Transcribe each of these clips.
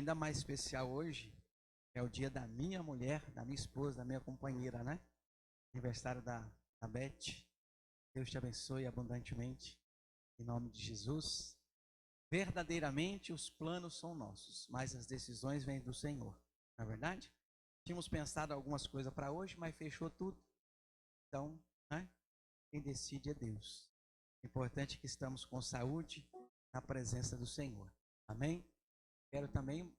ainda mais especial hoje, é o dia da minha mulher, da minha esposa, da minha companheira, né? Aniversário da Beth. Deus te abençoe abundantemente, em nome de Jesus. Verdadeiramente os planos são nossos, mas as decisões vêm do Senhor, não é verdade? Tínhamos pensado algumas coisas para hoje, mas fechou tudo. Então, né? Quem decide é Deus. O importante é que estamos com saúde na presença do Senhor. Amém? Quero também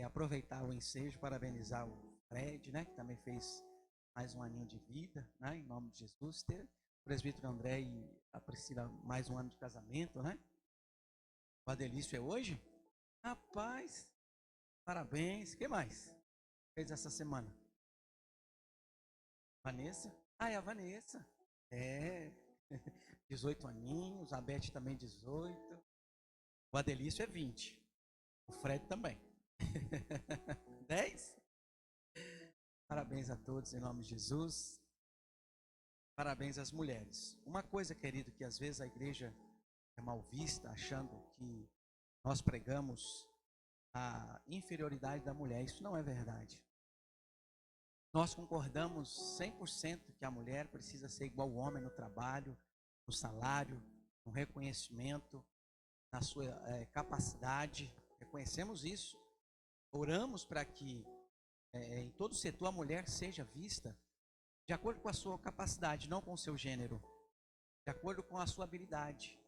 aproveitar o ensejo, parabenizar o Fred, né, que também fez mais um aninho de vida, né, em nome de Jesus. Ter o presbítero André e a Priscila mais um ano de casamento, né? O Adelício é hoje? Rapaz, parabéns. O que mais fez essa semana? Vanessa? Ah, é a Vanessa. É, 18 aninhos, a Beth também 18. O Adelício é 20. O Fred também. 10? Parabéns a todos em nome de Jesus. Parabéns às mulheres. Uma coisa, querido, que às vezes a igreja é mal vista, achando que nós pregamos a inferioridade da mulher. Isso não é verdade. Nós concordamos 100% que a mulher precisa ser igual ao homem no trabalho, no salário, no reconhecimento, na sua capacidade. Reconhecemos isso. Oramos para que em todo setor a mulher seja vista de acordo com a sua capacidade, não com o seu gênero, de acordo com a sua habilidade,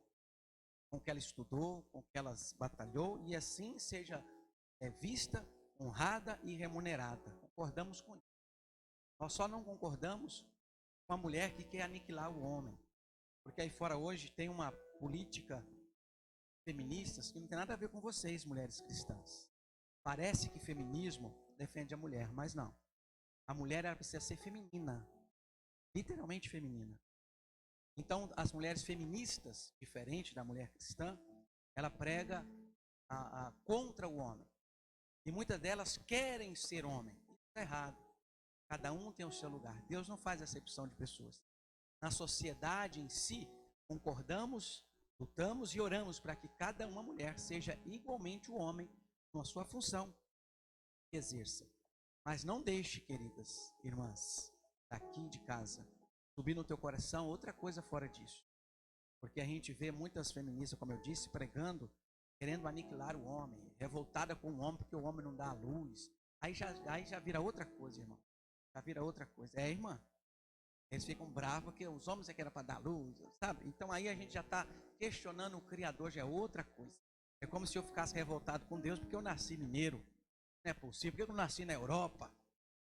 com o que ela estudou, com o que ela batalhou, e assim seja vista, honrada e remunerada. Concordamos com isso. Nós só não concordamos com a mulher que quer aniquilar o homem, porque aí fora hoje tem uma política feminista que não tem nada a ver com vocês, mulheres cristãs. Parece que feminismo defende a mulher, mas não. A mulher ela precisa ser feminina, literalmente feminina. Então, as mulheres feministas, diferente da mulher cristã, ela prega contra o homem. E muitas delas querem ser homem. Isso está errado. Cada um tem o seu lugar. Deus não faz acepção de pessoas. Na sociedade em si, concordamos, lutamos e oramos para que cada uma mulher seja igualmente o homem com a sua função que exerça. Mas não deixe, queridas irmãs, daqui de casa, subir no teu coração outra coisa fora disso. Porque a gente vê muitas feministas, como eu disse, pregando, querendo aniquilar o homem, revoltada com o homem porque o homem não dá a luz. Aí já vira outra coisa, irmão. Já vira outra coisa. Irmã, eles ficam bravos porque os homens é que era para dar luz, sabe? Então aí a gente já está questionando o Criador, já é outra coisa. É como se eu ficasse revoltado com Deus porque eu nasci mineiro. Não é possível, porque eu não nasci na Europa.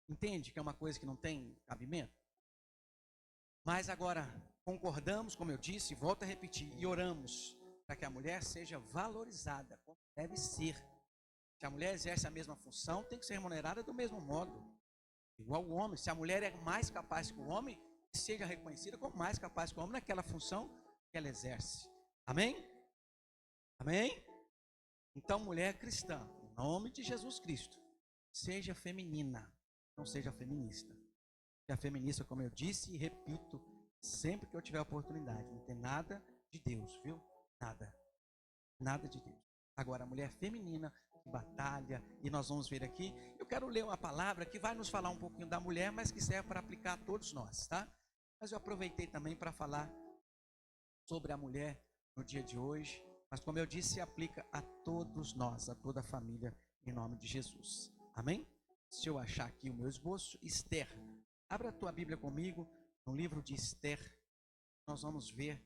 Entende que é uma coisa que não tem cabimento? Mas agora, concordamos, como eu disse, volto a repetir, e oramos para que a mulher seja valorizada, como deve ser. Se a mulher exerce a mesma função, tem que ser remunerada do mesmo modo. Igual o homem, se a mulher é mais capaz que o homem, seja reconhecida como mais capaz que o homem naquela função que ela exerce. Amém? Amém? Então, mulher cristã, em nome de Jesus Cristo, seja feminina, não seja feminista. Porque a feminista, como eu disse e repito, sempre que eu tiver oportunidade, não tem nada de Deus, viu? Nada. Nada de Deus. Agora, a mulher feminina que batalha, e nós vamos ver aqui, eu quero ler uma palavra que vai nos falar um pouquinho da mulher, mas que serve para aplicar a todos nós, tá? Mas eu aproveitei também para falar sobre a mulher no dia de hoje, mas como eu disse, se aplica a todos nós, a toda a família, em nome de Jesus. Amém? Se eu achar aqui o meu esboço, Esther. Abra a tua Bíblia comigo, no livro de Esther, nós vamos ver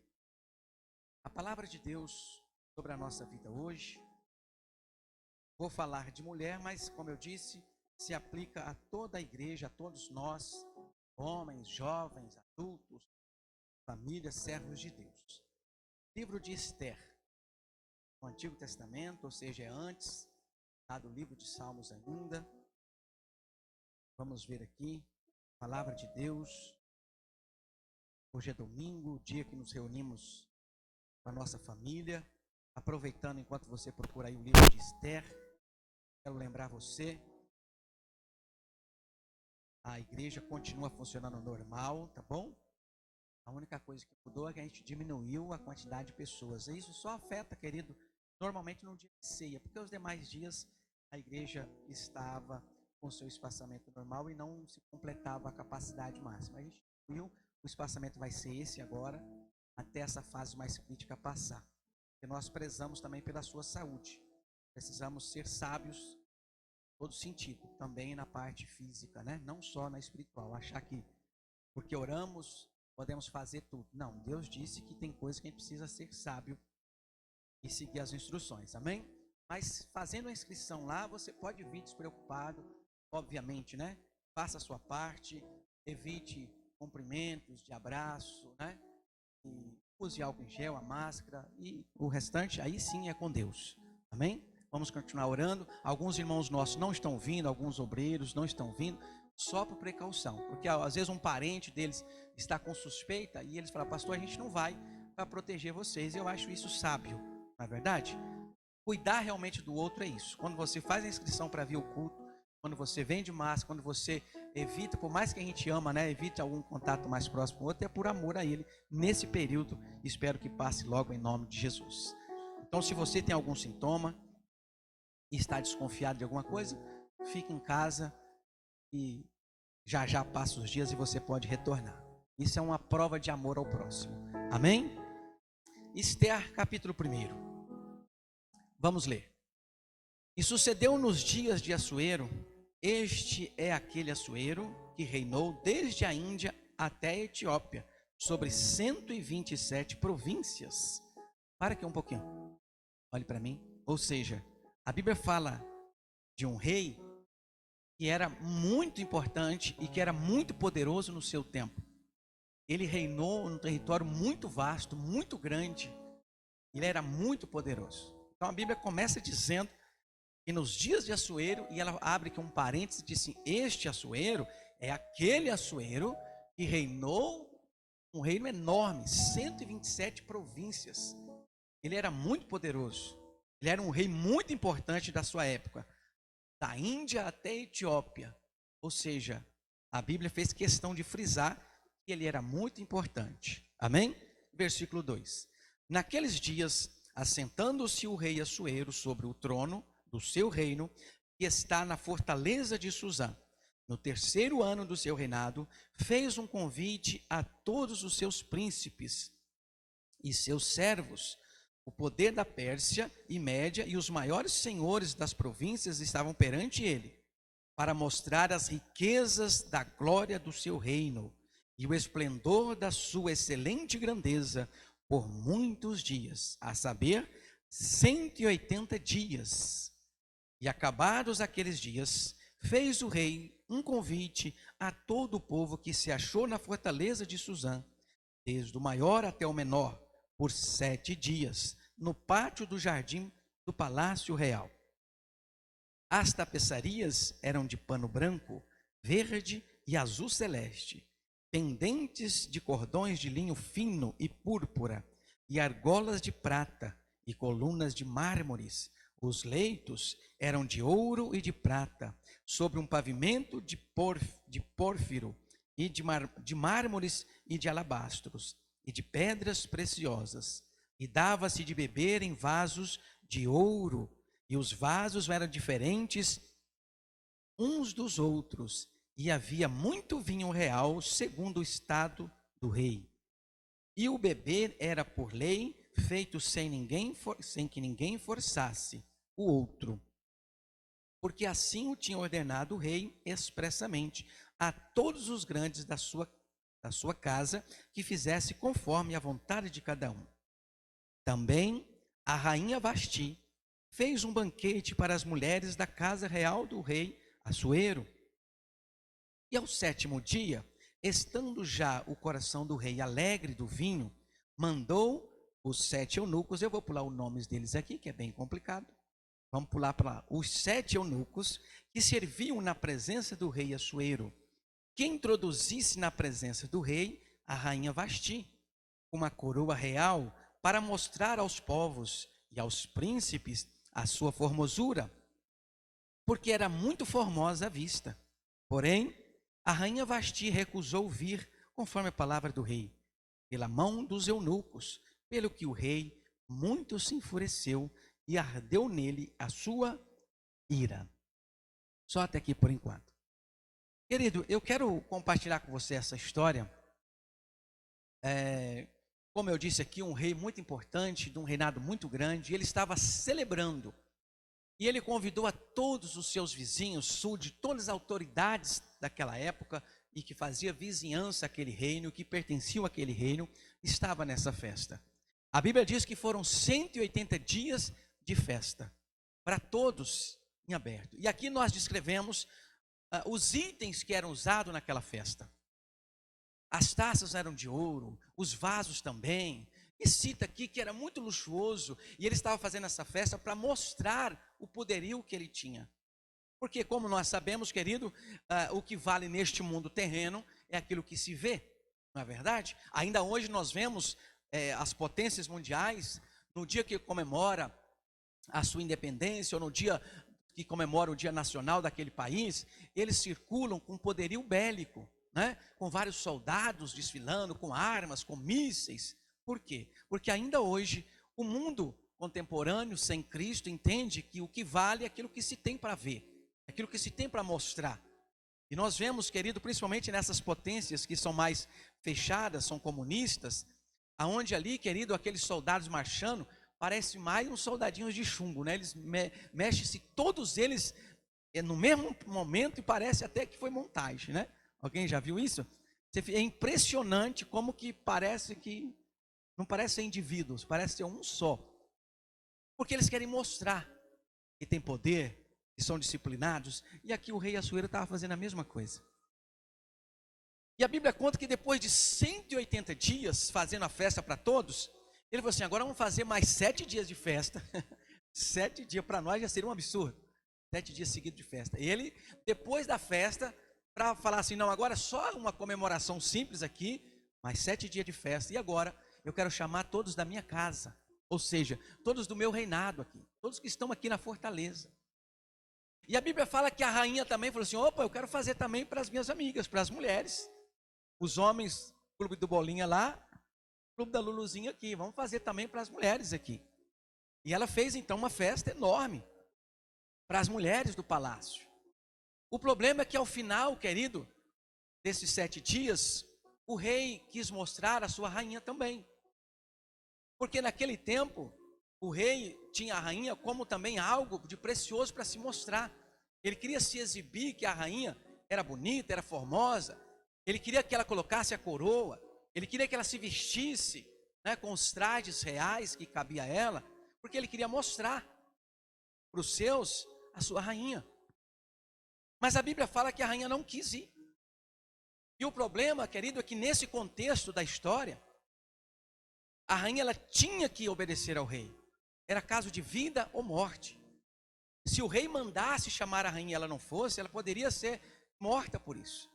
a palavra de Deus sobre a nossa vida hoje. Vou falar de mulher, mas como eu disse, se aplica a toda a igreja, a todos nós, homens, jovens, adultos, famílias, servos de Deus. Livro de Esther, no Antigo Testamento, ou seja, é antes do livro de Salmos ainda. Vamos ver aqui, palavra de Deus. Hoje é domingo, o dia que nos reunimos com a nossa família. Aproveitando enquanto você procura aí o livro de Esther, quero lembrar você, a igreja continua funcionando normal, tá bom? A única coisa que mudou é que a gente diminuiu a quantidade de pessoas. E isso só afeta, querido, normalmente no dia de ceia, porque os demais dias a igreja estava com seu espaçamento normal e não se completava a capacidade máxima. A gente viu, o espaçamento vai ser esse agora, até essa fase mais crítica passar. Porque nós prezamos também pela sua saúde. Precisamos ser sábios em todo sentido, também na parte física, né? Não só na espiritual. Achar que porque oramos podemos fazer tudo. Não, Deus disse que tem coisas que a gente precisa ser sábio e seguir as instruções, amém? Mas fazendo a inscrição lá, você pode vir despreocupado, obviamente, né? Faça a sua parte, evite cumprimentos de abraço, né? E use álcool em gel, a máscara e o restante, aí sim é com Deus, amém? Vamos continuar orando. Alguns irmãos nossos não estão vindo, alguns obreiros não estão vindo, só por precaução, porque às vezes um parente deles está com suspeita e eles falam, pastor, a gente não vai para proteger vocês. Eu acho isso sábio, não é verdade? Cuidar realmente do outro é isso. Quando você faz a inscrição para vir ao culto, quando você vem de máscara, quando você evita, por mais que a gente ama, né, evite algum contato mais próximo com o outro, é por amor a ele. Nesse período, espero que passe logo em nome de Jesus. Então, se você tem algum sintoma e está desconfiado de alguma coisa, fique em casa e já já passa os dias e você pode retornar. Isso é uma prova de amor ao próximo. Amém? Esther, capítulo 1. Vamos ler. E sucedeu nos dias de Assuero, este é aquele Assuero que reinou desde a Índia até a Etiópia, sobre 127 províncias. Para aqui um pouquinho. Olhe para mim. Ou seja, a Bíblia fala de um rei que era muito importante e que era muito poderoso no seu tempo. Ele reinou num território muito vasto, muito grande. Ele era muito poderoso. Então a Bíblia começa dizendo que nos dias de Assuero, e ela abre aqui um parênteses e diz assim, este Assuero é aquele Assuero que reinou um reino enorme, 127 províncias. Ele era muito poderoso. Ele era um rei muito importante da sua época. Da Índia até a Etiópia. Ou seja, a Bíblia fez questão de frisar que ele era muito importante. Amém? Versículo 2. Naqueles dias, assentando-se o rei Assuero sobre o trono do seu reino, que está na fortaleza de Suzã, no terceiro ano do seu reinado, fez um convite a todos os seus príncipes e seus servos. O poder da Pérsia e Média e os maiores senhores das províncias estavam perante ele, para mostrar as riquezas da glória do seu reino e o esplendor da sua excelente grandeza por muitos dias, a saber, 180 dias. E acabados aqueles dias, fez o rei um convite a todo o povo que se achou na fortaleza de Suzã, desde o maior até o menor, por 7 dias, no pátio do jardim do palácio real. As tapeçarias eram de pano branco, verde e azul celeste, pendentes de cordões de linho fino e púrpura, e argolas de prata, e colunas de mármores. Os leitos eram de ouro e de prata, sobre um pavimento de pórfiro, e de mármores e de alabastros, e de pedras preciosas. E dava-se de beber em vasos de ouro, e os vasos eram diferentes uns dos outros, e havia muito vinho real, segundo o estado do rei. E o beber era por lei, feito sem que ninguém forçasse o outro, porque assim o tinha ordenado o rei expressamente a todos os grandes da sua casa, que fizesse conforme a vontade de cada um. Também a rainha Vasti fez um banquete para as mulheres da casa real do rei Assuero. E ao 7º dia, estando já o coração do rei alegre do vinho, mandou os 7 eunucos, eu vou pular os nomes deles aqui, que é bem complicado. Vamos pular para os 7 eunucos que serviam na presença do rei Assuero, que introduzisse na presença do rei a rainha Vasti, uma coroa real, para mostrar aos povos e aos príncipes a sua formosura, porque era muito formosa à vista. Porém, a rainha Vasti recusou vir, conforme a palavra do rei, pela mão dos eunucos, pelo que o rei muito se enfureceu e ardeu nele a sua ira. Só até aqui por enquanto. Querido, eu quero compartilhar com você essa história. Como eu disse aqui, um rei muito importante, de um reinado muito grande, ele estava celebrando. E ele convidou a todos os seus vizinhos, de todas as autoridades daquela época, e que fazia vizinhança àquele reino, que pertenciam àquele reino, estava nessa festa. A Bíblia diz que foram 180 dias de festa, para todos em aberto. E aqui nós descrevemos os itens que eram usados naquela festa. As taças eram de ouro, os vasos também. E cita aqui que era muito luxuoso, e ele estava fazendo essa festa para mostrar o poderio que ele tinha. Porque, como nós sabemos, querido, o que vale neste mundo terreno é aquilo que se vê, não é verdade? Ainda hoje nós vemos as potências mundiais, no dia que comemora a sua independência, ou no dia que comemora o Dia Nacional daquele país, eles circulam com poderio bélico, né? Com vários soldados desfilando, com armas, com mísseis. Por quê? Porque ainda hoje o mundo contemporâneo, sem Cristo, entende que o que vale é aquilo que se tem para ver, aquilo que se tem para mostrar. E nós vemos, querido, principalmente nessas potências que são mais fechadas, são comunistas, aonde ali, querido, aqueles soldados marchando, parece mais uns soldadinhos de chumbo, né? Eles mexem-se, todos eles no mesmo momento, e parece até que foi montagem, né? Alguém já viu isso? É impressionante como que parece que não parece ser indivíduos, parece ser um só. Porque eles querem mostrar que tem poder, que são disciplinados. E aqui o rei Assuero estava fazendo a mesma coisa. E a Bíblia conta que depois de 180 dias fazendo a festa para todos, ele falou assim: agora vamos fazer mais 7 dias de festa. 7 dias para nós já seria um absurdo. 7 dias seguidos de festa. E ele, depois da festa, para falar assim: não, agora só uma comemoração simples aqui, mais 7 dias de festa. E agora eu quero chamar todos da minha casa, ou seja, todos do meu reinado aqui, todos que estão aqui na fortaleza. E a Bíblia fala que a rainha também falou assim: opa, eu quero fazer também para as minhas amigas, para as mulheres. Os homens, clube do Bolinha lá, clube da Luluzinha aqui, vamos fazer também para as mulheres aqui. E ela fez então uma festa enorme para as mulheres do palácio. O problema é que ao final, querido, desses 7 dias, o rei quis mostrar a sua rainha também. Porque naquele tempo, o rei tinha a rainha como também algo de precioso para se mostrar. Ele queria se exibir que a rainha era bonita, era formosa. Ele queria que ela colocasse a coroa. Ele queria que ela se vestisse, né, com os trajes reais que cabia a ela. Porque ele queria mostrar para os seus a sua rainha. Mas a Bíblia fala que a rainha não quis ir. E o problema, querido, é que nesse contexto da história, a rainha ela tinha que obedecer ao rei. Era caso de vida ou morte. Se o rei mandasse chamar a rainha e ela não fosse, ela poderia ser morta por isso.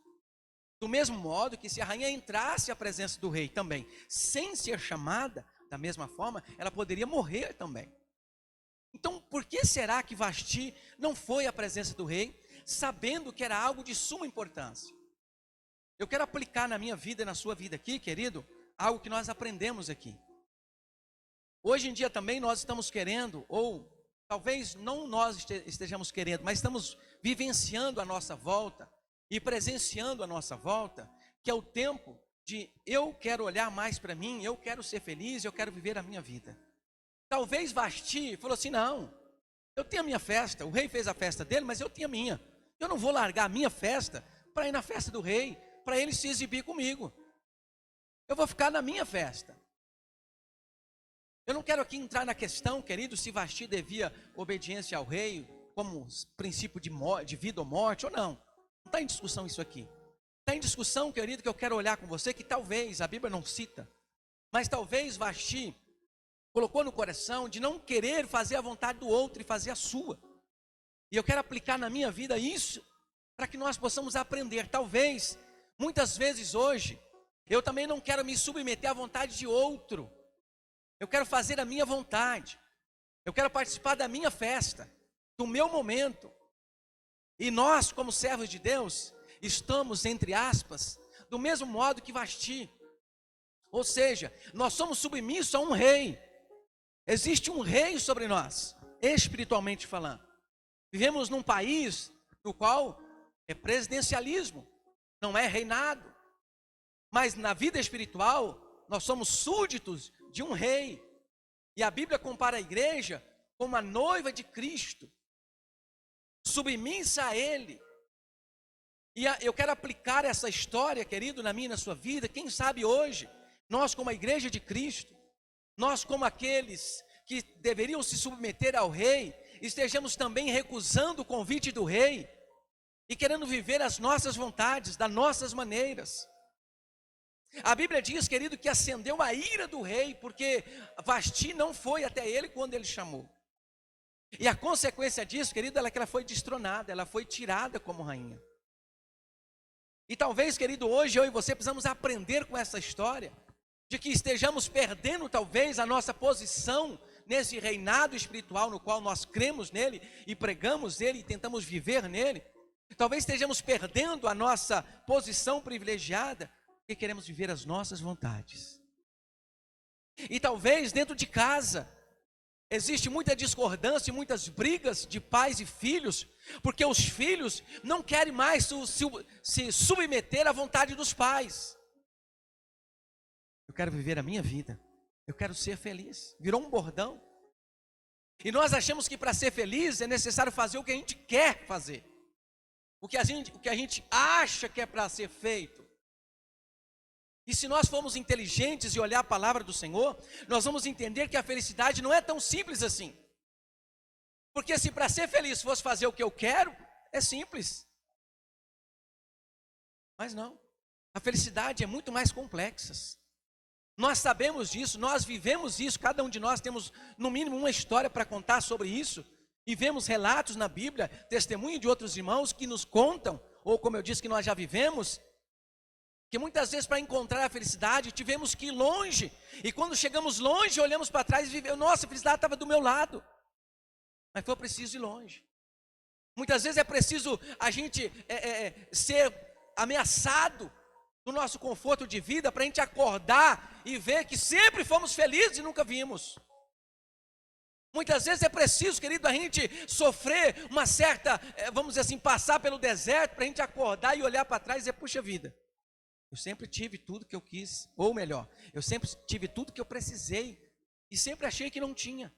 Do mesmo modo que se a rainha entrasse à presença do rei também, sem ser chamada, da mesma forma, ela poderia morrer também. Então, por que será que Vasti não foi à presença do rei, sabendo que era algo de suma importância? Eu quero aplicar na minha vida e na sua vida aqui, querido, algo que nós aprendemos aqui. Hoje em dia também nós estamos querendo, ou talvez não nós estejamos querendo, mas estamos vivenciando a nossa volta e presenciando a nossa volta, que é o tempo de eu quero olhar mais para mim, eu quero ser feliz, eu quero viver a minha vida. Talvez Vasti falou assim: não, eu tenho a minha festa, o rei fez a festa dele, mas eu tenho a minha. Eu não vou largar a minha festa para ir na festa do rei, para ele se exibir comigo. Eu vou ficar na minha festa. Eu não quero aqui entrar na questão, querido, se Vasti devia obediência ao rei como princípio de vida ou morte ou não. Não está em discussão isso aqui. Está em discussão, querido, que eu quero olhar com você, que talvez, a Bíblia não cita, mas talvez Vasti colocou no coração de não querer fazer a vontade do outro e fazer a sua. E eu quero aplicar na minha vida isso, para que nós possamos aprender. Talvez, muitas vezes hoje, eu também não quero me submeter à vontade de outro. Eu quero fazer a minha vontade. Eu quero participar da minha festa, do meu momento. E nós, como servos de Deus, estamos, entre aspas, do mesmo modo que Vasti. Ou seja, nós somos submissos a um rei. Existe um rei sobre nós, espiritualmente falando. Vivemos num país no qual é presidencialismo, não é reinado. Mas na vida espiritual, nós somos súditos de um rei. E a Bíblia compara a igreja como a noiva de Cristo, submissa a Ele. E eu quero aplicar essa história, querido, na minha e na sua vida. Quem sabe hoje, nós como a igreja de Cristo, nós como aqueles que deveriam se submeter ao rei, estejamos também recusando o convite do rei e querendo viver as nossas vontades, das nossas maneiras. A Bíblia diz, querido, que acendeu a ira do rei, porque Vasti não foi até ele quando ele chamou. E a consequência disso, querido, é que ela foi destronada, ela foi tirada como rainha. E talvez, querido, hoje eu e você precisamos aprender com essa história, de que estejamos perdendo talvez a nossa posição nesse reinado espiritual no qual nós cremos nele e pregamos ele e tentamos viver nele. Talvez estejamos perdendo a nossa posição privilegiada e queremos viver as nossas vontades. E talvez dentro de casa existe muita discordância e muitas brigas de pais e filhos, porque os filhos não querem mais se submeter à vontade dos pais. Eu quero viver a minha vida, eu quero ser feliz. Virou um bordão. E nós achamos que para ser feliz é necessário fazer o que a gente quer fazer, o que a gente acha que é para ser feito. E se nós formos inteligentes e olhar a palavra do Senhor, nós vamos entender que a felicidade não é tão simples assim. Porque se para ser feliz fosse fazer o que eu quero, é simples. Mas não, a felicidade é muito mais complexa. Nós sabemos disso, nós vivemos isso, cada um de nós temos no mínimo uma história para contar sobre isso. E vemos relatos na Bíblia, testemunho de outros irmãos que nos contam, ou como eu disse que nós já vivemos, que muitas vezes para encontrar a felicidade tivemos que ir longe, e quando chegamos longe olhamos para trás e vivemos, nossa, a felicidade estava do meu lado, mas foi preciso ir longe. Muitas vezes é preciso a gente ser ameaçado do nosso conforto de vida para a gente acordar e ver que sempre fomos felizes e nunca vimos. Muitas vezes é preciso, querido, a gente sofrer uma certa, vamos dizer assim, passar pelo deserto para a gente acordar e olhar para trás e dizer, puxa vida, eu sempre tive tudo que eu quis, ou melhor, eu sempre tive tudo que eu precisei e sempre achei que não tinha.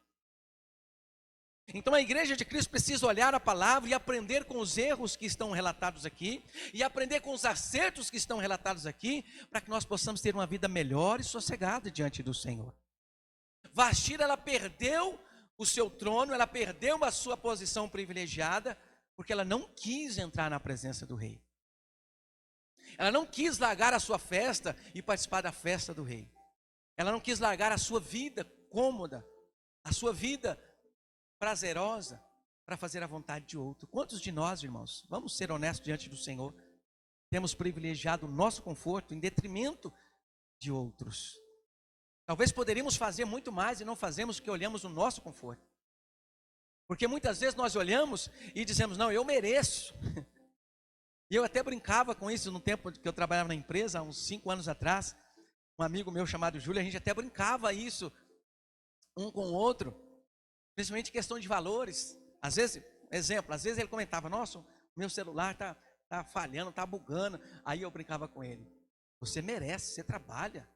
Então a igreja de Cristo precisa olhar a palavra e aprender com os erros que estão relatados aqui, e aprender com os acertos que estão relatados aqui, para que nós possamos ter uma vida melhor e sossegada diante do Senhor. Vasti, ela perdeu o seu trono, ela perdeu a sua posição privilegiada, porque ela não quis entrar na presença do rei. Ela não quis largar a sua festa e participar da festa do rei. Ela não quis largar a sua vida cômoda, a sua vida prazerosa, para fazer a vontade de outro. Quantos de nós, irmãos, vamos ser honestos diante do Senhor, temos privilegiado o nosso conforto em detrimento de outros? Talvez poderíamos fazer muito mais e não fazemos porque olhamos no nosso conforto. Porque muitas vezes nós olhamos e dizemos, não, eu mereço. E eu até brincava com isso no tempo que eu trabalhava na empresa, há uns 5 anos atrás. Um amigo meu chamado Júlio, a gente até brincava isso um com o outro, principalmente em questão de valores. Às vezes, exemplo, às vezes ele comentava, nossa, o meu celular tá falhando, tá bugando. Aí eu brincava com ele, você merece, você trabalha,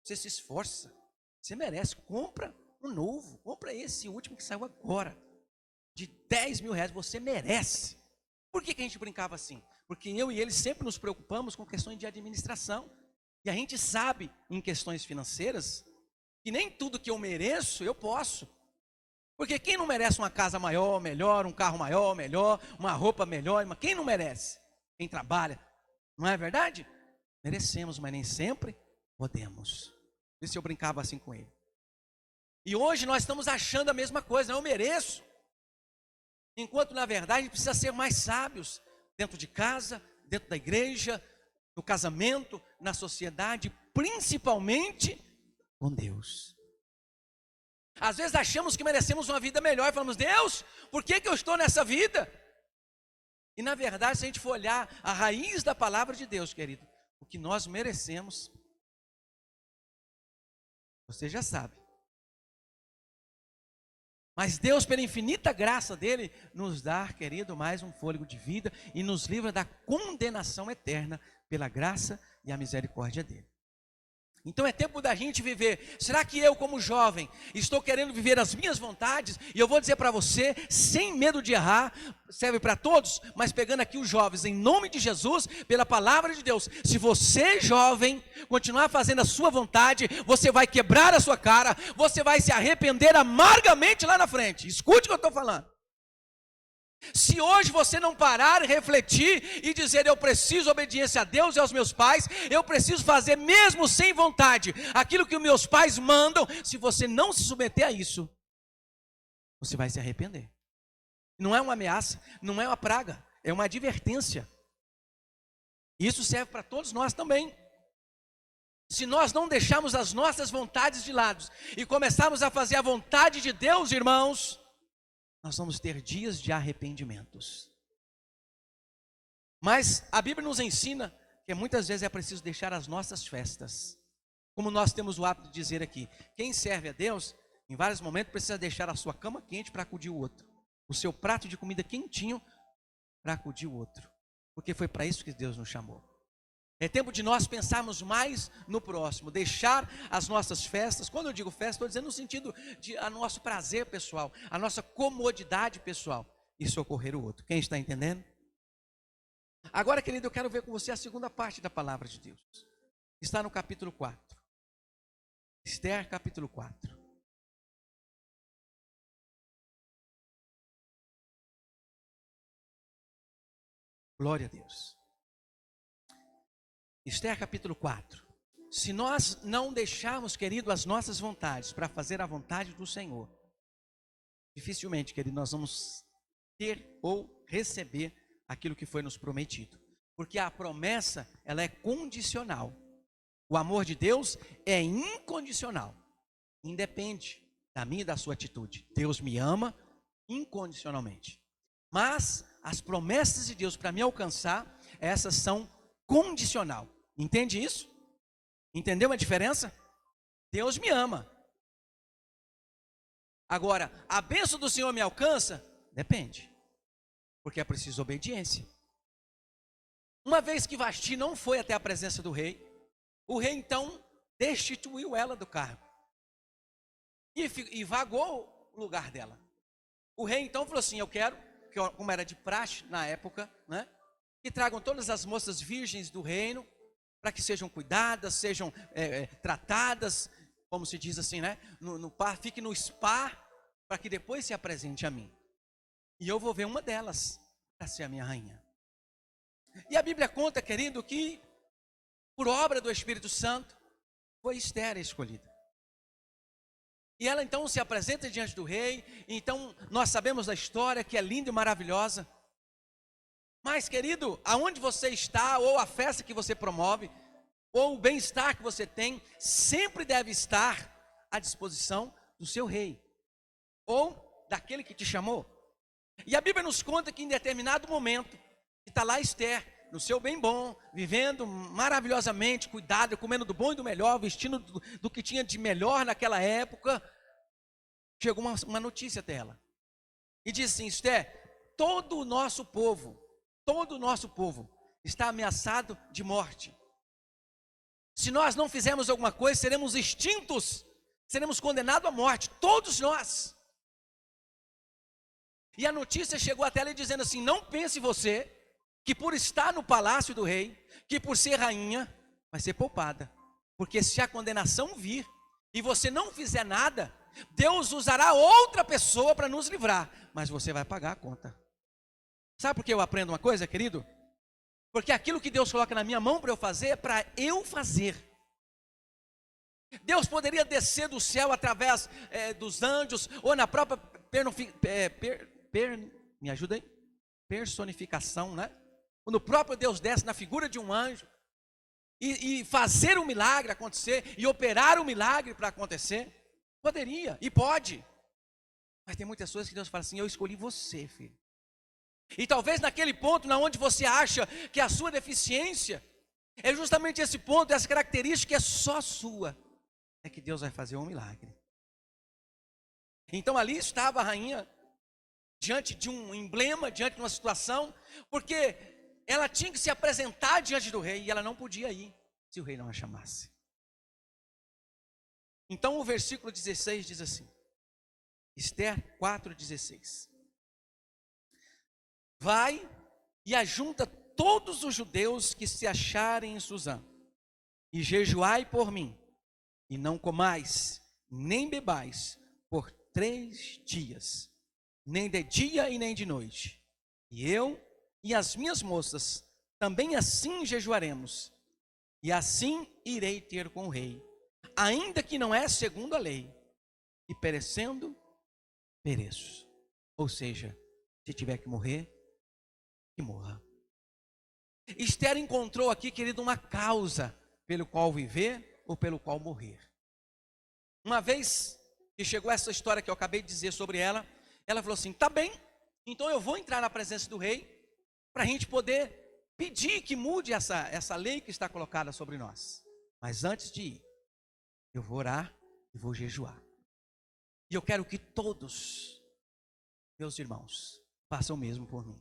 você se esforça, você merece, compra um novo, compra esse último que saiu agora, de 10 mil reais, você merece. Por que a gente brincava assim? Porque eu e ele sempre nos preocupamos com questões de administração. E a gente sabe, em questões financeiras, que nem tudo que eu mereço, eu posso. Porque quem não merece uma casa maior, melhor, um carro maior, melhor, uma roupa melhor, quem não merece? Quem trabalha, não é verdade? Merecemos, mas nem sempre podemos. Por isso eu brincava assim com ele. E hoje nós estamos achando a mesma coisa, eu mereço. Enquanto na verdade a gente precisa ser mais sábios, dentro de casa, dentro da igreja, no casamento, na sociedade, principalmente com Deus. Às vezes achamos que merecemos uma vida melhor e falamos, Deus, por que eu estou nessa vida? E na verdade, se a gente for olhar a raiz da palavra de Deus, querido, o que nós merecemos, você já sabe. Mas Deus, pela infinita graça dele, nos dá, querido, mais um fôlego de vida e nos livra da condenação eterna pela graça e a misericórdia dele. Então é tempo da gente viver. Será que eu, como jovem, estou querendo viver as minhas vontades? E eu vou dizer para você, sem medo de errar, serve para todos, mas pegando aqui os jovens, em nome de Jesus, pela palavra de Deus. Se você, jovem, continuar fazendo a sua vontade, você vai quebrar a sua cara, você vai se arrepender amargamente lá na frente. Escute o que eu estou falando. Se hoje você não parar, refletir e dizer: eu preciso obediência a Deus e aos meus pais, eu preciso fazer mesmo sem vontade aquilo que os meus pais mandam, se você não se submeter a isso, você vai se arrepender. Não é uma ameaça, não é uma praga, é uma advertência. Isso serve para todos nós também. Se nós não deixarmos as nossas vontades de lado e começarmos a fazer a vontade de Deus, irmãos, nós vamos ter dias de arrependimentos. Mas a Bíblia nos ensina que muitas vezes é preciso deixar as nossas festas. Como nós temos o hábito de dizer aqui, quem serve a Deus, em vários momentos precisa deixar a sua cama quente para acudir o outro, o seu prato de comida quentinho para acudir o outro, porque foi para isso que Deus nos chamou. É tempo de nós pensarmos mais no próximo, deixar as nossas festas. Quando eu digo festa, estou dizendo no sentido de a nosso prazer pessoal, a nossa comodidade pessoal, e socorrer o outro. Quem está entendendo? Agora, querido, eu quero ver com você a segunda parte da palavra de Deus. Está no capítulo 4. Esther, capítulo 4. Glória a Deus. Esther capítulo 4. Se nós não deixarmos, querido, as nossas vontades para fazer a vontade do Senhor, dificilmente, querido, nós vamos ter ou receber aquilo que foi nos prometido. Porque a promessa, ela é condicional. O amor de Deus é incondicional. Independe da minha e da sua atitude. Deus me ama incondicionalmente. Mas as promessas de Deus para me alcançar, essas são condicional. Entende isso? Entendeu a diferença? Deus me ama. Agora, a bênção do Senhor me alcança? Depende. Porque é preciso obediência. Uma vez que Vasti não foi até a presença do rei, o rei então destituiu ela do cargo. E vagou o lugar dela. O rei então falou assim: eu quero, como era de praxe na época, né? Que tragam todas as moças virgens do reino, para que sejam cuidadas, sejam tratadas, como se diz assim, né? Fique no spa, para que depois se apresente a mim. E eu vou ver uma delas, para ser a minha rainha. E a Bíblia conta, querido, que por obra do Espírito Santo, foi Esther a escolhida. E ela então se apresenta diante do rei. Então nós sabemos da história, que é linda e maravilhosa. Mas, querido, aonde você está, ou a festa que você promove, ou o bem-estar que você tem, sempre deve estar à disposição do seu rei, ou daquele que te chamou. E a Bíblia nos conta que em determinado momento, está lá Esther, no seu bem bom, vivendo maravilhosamente, cuidado, comendo do bom e do melhor, vestindo do que tinha de melhor naquela época. Chegou uma notícia até ela. E diz assim: Esther, todo o nosso povo está ameaçado de morte. Se nós não fizermos alguma coisa, seremos extintos, seremos condenados à morte, todos nós. E a notícia chegou até ela dizendo assim: não pense você que por estar no palácio do rei, que por ser rainha, vai ser poupada. Porque se a condenação vir e você não fizer nada, Deus usará outra pessoa para nos livrar, mas você vai pagar a conta. Sabe por que eu aprendo uma coisa, querido? Porque aquilo que Deus coloca na minha mão para eu fazer, é para eu fazer. Deus poderia descer do céu através dos anjos, ou na própria me ajuda aí? Personificação, né? Quando o próprio Deus desce na figura de um anjo, e fazer um milagre acontecer, e operar um milagre para acontecer, poderia, e pode. Mas tem muitas coisas que Deus fala assim: eu escolhi você, filho. E talvez naquele ponto, na onde você acha que a sua deficiência é justamente esse ponto, essa característica que é só sua, é que Deus vai fazer um milagre. Então ali estava a rainha, diante de um emblema, diante de uma situação, porque ela tinha que se apresentar diante do rei, e ela não podia ir, se o rei não a chamasse. Então o versículo 16 diz assim, Esther 4,16. Vai e ajunta todos os judeus que se acharem em Suzã, e jejuai por mim, e não comais, nem bebais, por 3 dias, nem de dia e nem de noite. E eu e as minhas moças também assim jejuaremos, e assim irei ter com o rei, ainda que não é segundo a lei, e perecendo, pereço. Ou seja, se tiver que morrer, que morra. Esther encontrou aqui, querido, uma causa pelo qual viver ou pelo qual morrer. Uma vez que chegou essa história que eu acabei de dizer sobre ela, ela falou assim, tá bem, então eu vou entrar na presença do rei, para a gente poder pedir que mude essa lei que está colocada sobre nós. Mas antes de ir, eu vou orar e vou jejuar. E eu quero que todos, meus irmãos, façam o mesmo por mim.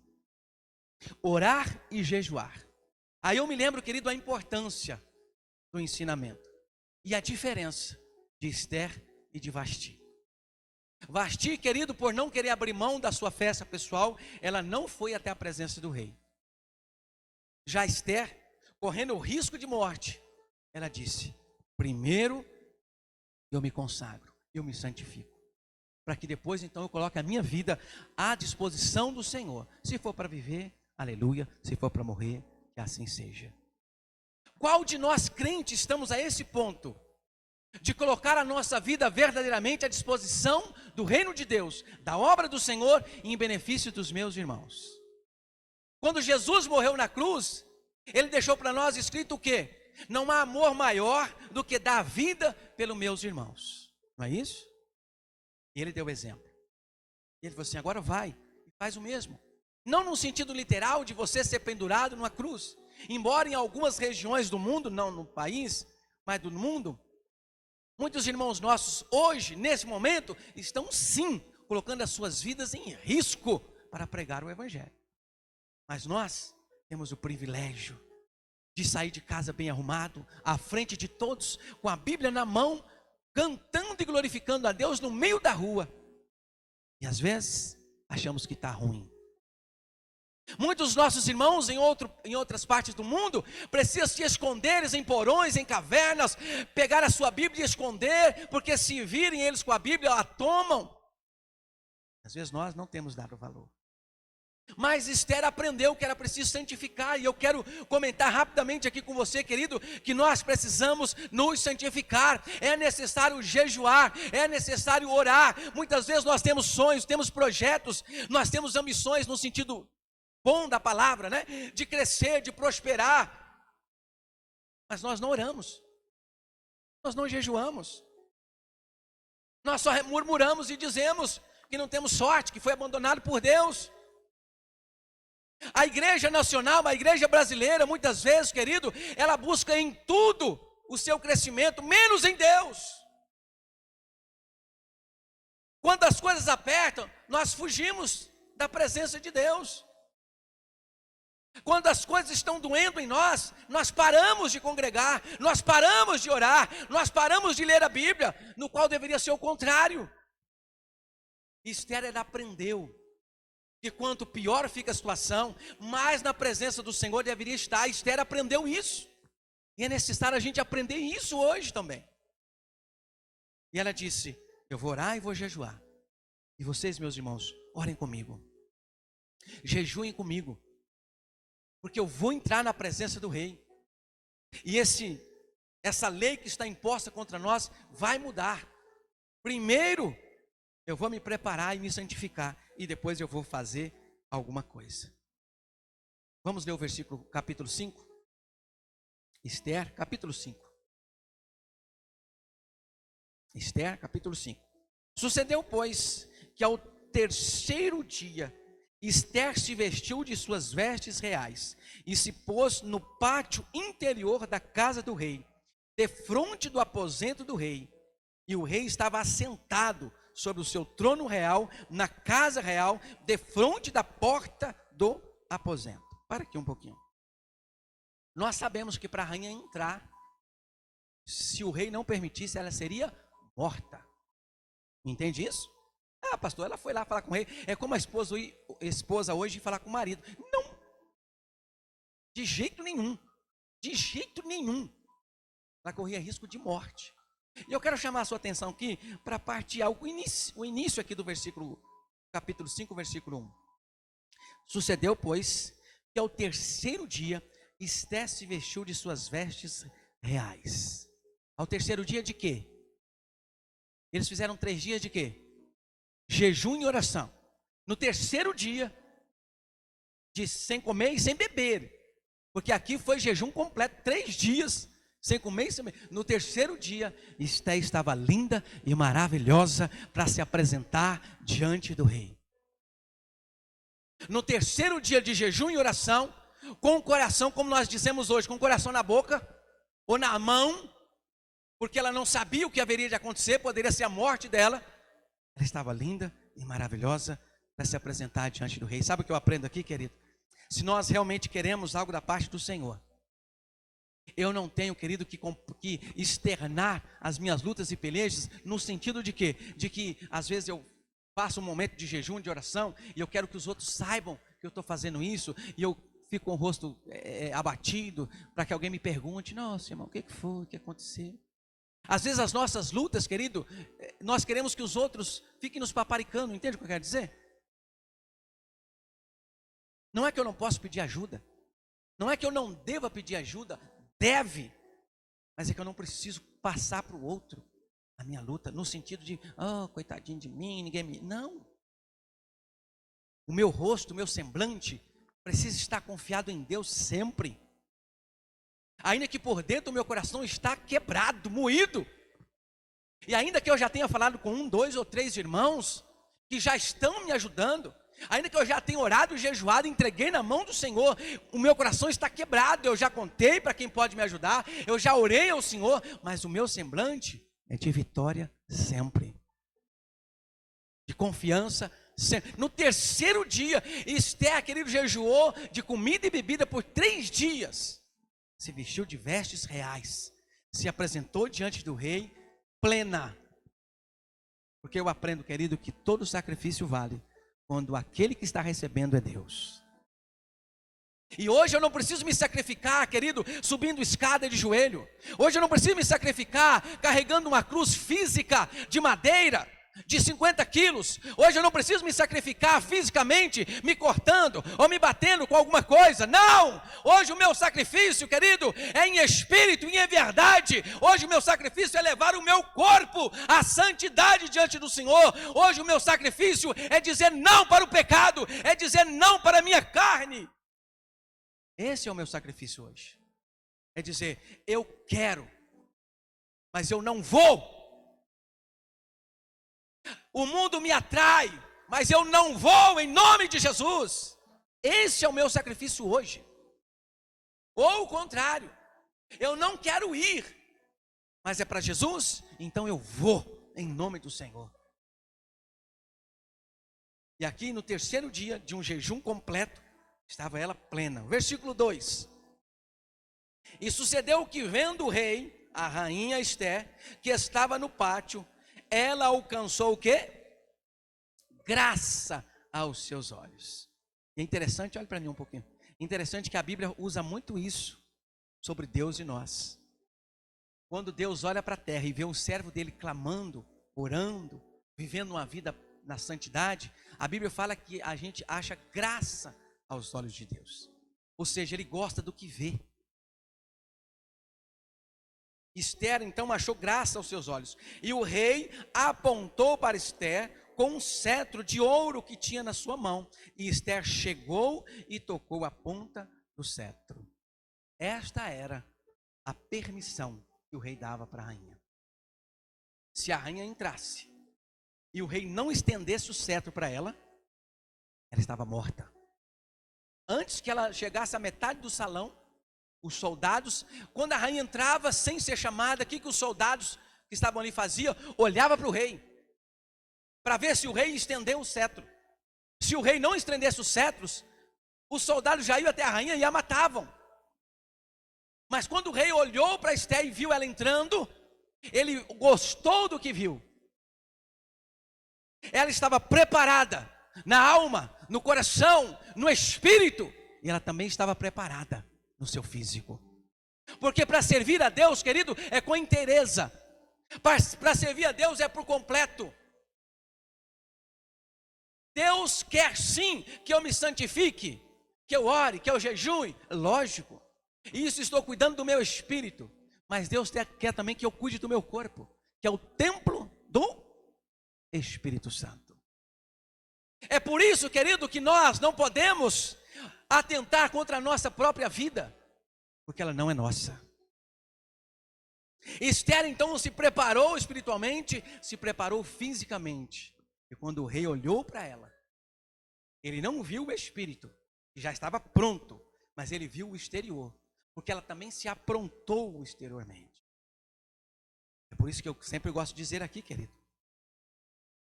Orar e jejuar. Aí eu me lembro, querido, a importância do ensinamento e a diferença de Esther e de Vasti. Vasti, querido, por não querer abrir mão da sua festa pessoal, ela não foi até a presença do rei. Já Esther, correndo o risco de morte, ela disse, primeiro eu me consagro, eu me santifico, para que depois então eu coloque a minha vida à disposição do Senhor. Se for para viver, aleluia, se for para morrer, que assim seja. Qual de nós crentes estamos a esse ponto? De colocar a nossa vida verdadeiramente à disposição do reino de Deus, da obra do Senhor, em benefício dos meus irmãos. Quando Jesus morreu na cruz, Ele deixou para nós escrito o quê? Não há amor maior do que dar a vida pelos meus irmãos. Não é isso? E Ele deu o exemplo. Ele falou assim, agora vai e faz o mesmo. Não no sentido literal de você ser pendurado numa cruz. Embora em algumas regiões do mundo, não no país, mas do mundo, muitos irmãos nossos hoje, nesse momento, estão sim colocando as suas vidas em risco para pregar o Evangelho. Mas nós temos o privilégio de sair de casa bem arrumado, à frente de todos, com a Bíblia na mão, cantando e glorificando a Deus no meio da rua. E às vezes achamos que está ruim. Muitos dos nossos irmãos em outras partes do mundo precisam se esconder em porões, em cavernas, pegar a sua Bíblia e esconder, porque se virem eles com a Bíblia, a tomam. Às vezes nós não temos dado valor. Mas Esther aprendeu que era preciso santificar, e eu quero comentar rapidamente aqui com você, querido, que nós precisamos nos santificar, é necessário jejuar, é necessário orar. Muitas vezes nós temos sonhos, temos projetos, nós temos ambições no sentido bom da palavra, né? De crescer, de prosperar, mas nós não oramos, nós não jejuamos, nós só murmuramos e dizemos que não temos sorte, que foi abandonado por Deus. A igreja nacional, a igreja brasileira, muitas vezes, querido, ela busca em tudo o seu crescimento, menos em Deus. Quando as coisas apertam, nós fugimos da presença de Deus. Quando as coisas estão doendo em nós, nós paramos de congregar, nós paramos de orar, nós paramos de ler a Bíblia, no qual deveria ser o contrário. Esther, ela aprendeu que quanto pior fica a situação, mais na presença do Senhor deveria estar. Esther aprendeu isso, e é necessário a gente aprender isso hoje também. E ela disse, eu vou orar e vou jejuar, e vocês, meus irmãos, orem comigo, jejuem comigo, porque eu vou entrar na presença do rei, e essa lei que está imposta contra nós vai mudar. Primeiro eu vou me preparar e me santificar, e depois eu vou fazer alguma coisa. Vamos ler o versículo, capítulo 5. Esther, capítulo 5. Esther, capítulo 5. Sucedeu, pois, que ao terceiro dia, Esther se vestiu de suas vestes reais e se pôs no pátio interior da casa do rei, defronte do aposento do rei. E o rei estava assentado sobre o seu trono real, na casa real, defronte da porta do aposento. Para aqui um pouquinho. Nós sabemos que para a rainha entrar, se o rei não permitisse, ela seria morta. Entende isso? Ah, pastor, ela foi lá falar com o rei. É como a esposa hoje falar com o marido. Não. De jeito nenhum. De jeito nenhum. Ela corria risco de morte. E eu quero chamar a sua atenção aqui para a parte A, o início aqui do capítulo 5, versículo 1. Sucedeu, pois, que ao terceiro dia, Esté se vestiu de suas vestes reais. Ao terceiro dia de quê? Eles fizeram 3 dias de quê? Jejum e oração. No terceiro dia, sem comer e sem beber. Porque aqui foi jejum completo, 3 dias, sem comer e sem beber. No terceiro dia, Esté estava linda e maravilhosa para se apresentar diante do rei. No terceiro dia de jejum e oração, com o coração, como nós dissemos hoje, com o coração na boca ou na mão, porque ela não sabia o que haveria de acontecer, poderia ser a morte dela. Ela estava linda e maravilhosa para se apresentar diante do rei. Sabe o que eu aprendo aqui, querido? Se nós realmente queremos algo da parte do Senhor, eu não tenho, querido, que externar as minhas lutas e pelejas, no sentido de quê? De que às vezes eu faço um momento de jejum, de oração, e eu quero que os outros saibam que eu estou fazendo isso, e eu fico com o rosto abatido, para que alguém me pergunte: nossa, irmão, o que foi, o que aconteceu? Às vezes as nossas lutas, querido, nós queremos que os outros fiquem nos paparicando, entende o que eu quero dizer? Não é que eu não posso pedir ajuda, não é que eu não deva pedir ajuda, deve, mas é que eu não preciso passar para o outro a minha luta, no sentido de, oh, coitadinho de mim, ninguém me... Não. O meu rosto, o meu semblante, precisa estar confiado em Deus sempre. Ainda que por dentro o meu coração está quebrado, moído. E ainda que eu já tenha falado com 1, 2 ou 3 irmãos, que já estão me ajudando, ainda que eu já tenha orado e jejuado, entreguei na mão do Senhor, o meu coração está quebrado. Eu já contei para quem pode me ajudar, eu já orei ao Senhor, mas o meu semblante é de vitória sempre, de confiança sempre. No terceiro dia, Esté, querido, jejuou de comida e bebida por 3 dias, se vestiu de vestes reais, se apresentou diante do rei plena. Porque eu aprendo, querido, que todo sacrifício vale quando aquele que está recebendo é Deus. E hoje eu não preciso me sacrificar, querido, subindo escada de joelho. Hoje eu não preciso me sacrificar carregando uma cruz física de madeira de 50 quilos. Hoje eu não preciso me sacrificar fisicamente, me cortando ou me batendo com alguma coisa. Não! Hoje o meu sacrifício, querido, é em espírito e em verdade. Hoje o meu sacrifício é levar o meu corpo à santidade diante do Senhor. Hoje o meu sacrifício é dizer não para o pecado, é dizer não para a minha carne. Esse é o meu sacrifício hoje. É dizer, eu quero, mas eu não vou. O mundo me atrai, mas eu não vou, em nome de Jesus. Esse é o meu sacrifício hoje. Ou o contrário, eu não quero ir, mas é para Jesus, então eu vou, em nome do Senhor. E aqui no terceiro dia de um jejum completo, estava ela plena. Versículo 2. E sucedeu que, vendo o rei, a rainha Esté, que estava no pátio, ela alcançou o quê? Graça aos seus olhos. E é interessante, olha para mim um pouquinho. Interessante que a Bíblia usa muito isso sobre Deus e nós. Quando Deus olha para a terra e vê um servo dele clamando, orando, vivendo uma vida na santidade, a Bíblia fala que a gente acha graça aos olhos de Deus. Ou seja, ele gosta do que vê. Esther então achou graça aos seus olhos. E o rei apontou para Esther com um cetro de ouro que tinha na sua mão. E Esther chegou e tocou a ponta do cetro. Esta era a permissão que o rei dava para a rainha. Se a rainha entrasse e o rei não estendesse o cetro para ela, ela estava morta. Antes que ela chegasse à metade do salão, os soldados, quando a rainha entrava sem ser chamada, o que os soldados que estavam ali faziam? Olhava para o rei. para ver se o rei estendeu o cetro. Se o rei não estendesse os cetros, os soldados já iam até a rainha e a matavam. Mas quando o rei olhou para Ester e viu ela entrando, ele gostou do que viu. Ela estava preparada na alma, no coração, no espírito, e ela também estava preparada no seu físico. Porque para servir a Deus, querido, é com inteireza. Para servir a Deus é por completo. Deus quer sim que eu me santifique, que eu ore, que eu jejue, lógico. E isso estou cuidando do meu espírito. Mas Deus quer também que eu cuide do meu corpo, que é o templo do Espírito Santo. É por isso, querido, que nós não podemos atentar contra a nossa própria vida, porque ela não é nossa. Ester então se preparou espiritualmente, se preparou fisicamente. E quando o rei olhou para ela, ele não viu o espírito, que já estava pronto, mas ele viu o exterior, porque ela também se aprontou exteriormente. É por isso que eu sempre gosto de dizer aqui, querido.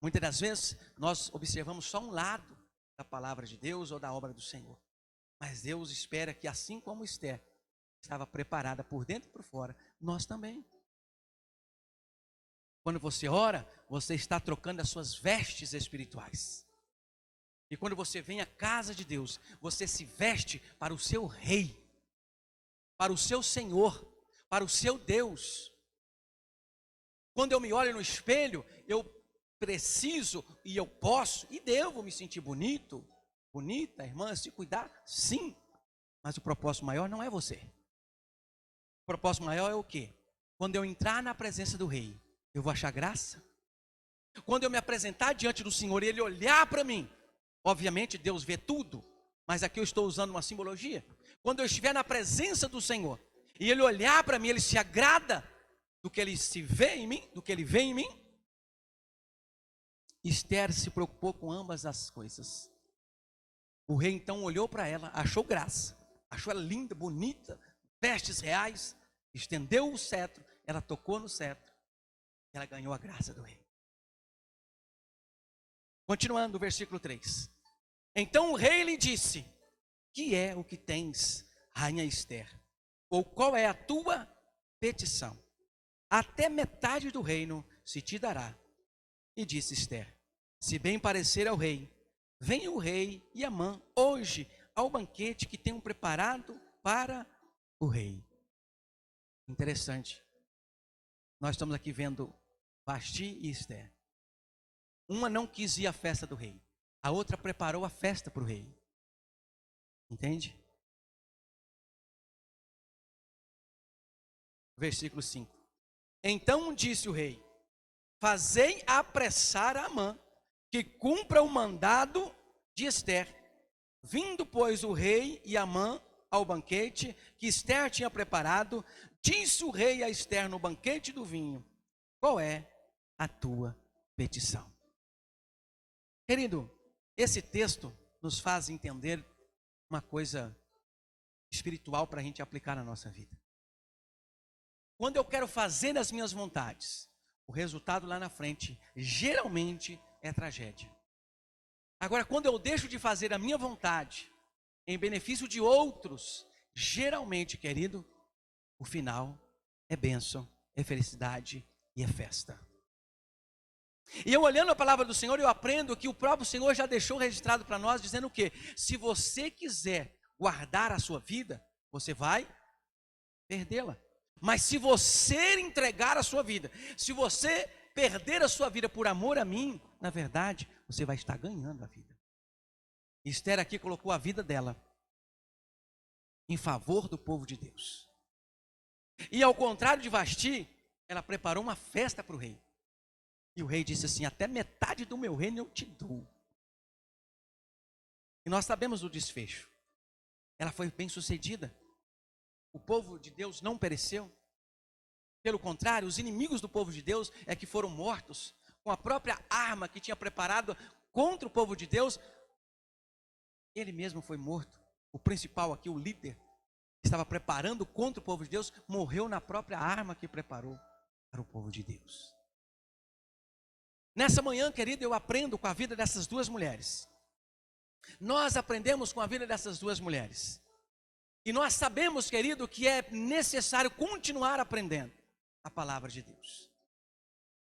Muitas das vezes nós observamos só um lado da palavra de Deus ou da obra do Senhor. Mas Deus espera que, assim como Ester estava preparada por dentro e por fora, nós também. Quando você ora, você está trocando as suas vestes espirituais. E quando você vem à casa de Deus, você se veste para o seu rei, para o seu Senhor, para o seu Deus. Quando eu me olho no espelho, eu preciso e eu posso e devo me sentir bonito, bonita, irmã, se cuidar, sim. Mas o propósito maior não é você. O propósito maior é o quê? Quando eu entrar na presença do rei, eu vou achar graça. Quando eu me apresentar diante do Senhor e ele olhar para mim, obviamente Deus vê tudo, mas aqui eu estou usando uma simbologia. Quando eu estiver na presença do Senhor e ele olhar para mim, ele se agrada do que ele se vê em mim, do que ele vê em mim. Ester se preocupou com ambas as coisas. O rei então olhou para ela, achou graça, achou ela linda, bonita, vestes reais, estendeu o cetro, ela tocou no cetro, ela ganhou a graça do rei. Continuando o versículo 3. Então o rei lhe disse: que é o que tens, rainha Ester? Ou qual é a tua petição? Até metade do reino se te dará. E disse Ester: se bem parecer ao rei, venha o rei e Amã hoje ao banquete que tenho preparado para o rei. Interessante. Nós estamos aqui vendo Vasti e Ester. Uma não quis ir à festa do rei, a outra preparou a festa para o rei. Entende? Versículo 5. Então disse o rei: fazei apressar a Amã, que cumpra o mandado de Ester. Vindo, pois, o rei e Amã ao banquete que Ester tinha preparado, disse o rei a Ester no banquete do vinho: qual é a tua petição? Querido, esse texto nos faz entender uma coisa espiritual para a gente aplicar na nossa vida. Quando eu quero fazer as minhas vontades, o resultado lá na frente geralmente é tragédia. Agora, quando eu deixo de fazer a minha vontade em benefício de outros, geralmente, querido, o final é bênção, é felicidade e é festa. E eu olhando a palavra do Senhor, eu aprendo que o próprio Senhor já deixou registrado para nós, dizendo o quê? Se você quiser guardar a sua vida, você vai perdê-la. Mas se você entregar a sua vida, se você perder a sua vida por amor a mim, na verdade, você vai estar ganhando a vida. Ester aqui colocou a vida dela em favor do povo de Deus. E ao contrário de Vasti, ela preparou uma festa para o rei. E o rei disse assim: até metade do meu reino eu te dou. E nós sabemos o desfecho. Ela foi bem sucedida. O povo de Deus não pereceu. Pelo contrário, os inimigos do povo de Deus é que foram mortos. Com a própria arma que tinha preparado contra o povo de Deus, ele mesmo foi morto. O principal aqui, o líder, que estava preparando contra o povo de Deus, morreu na própria arma que preparou para o povo de Deus. Nessa manhã, querido, eu aprendo com a vida dessas duas mulheres. Nós aprendemos com a vida dessas duas mulheres. E nós sabemos, querido, que é necessário continuar aprendendo a palavra de Deus.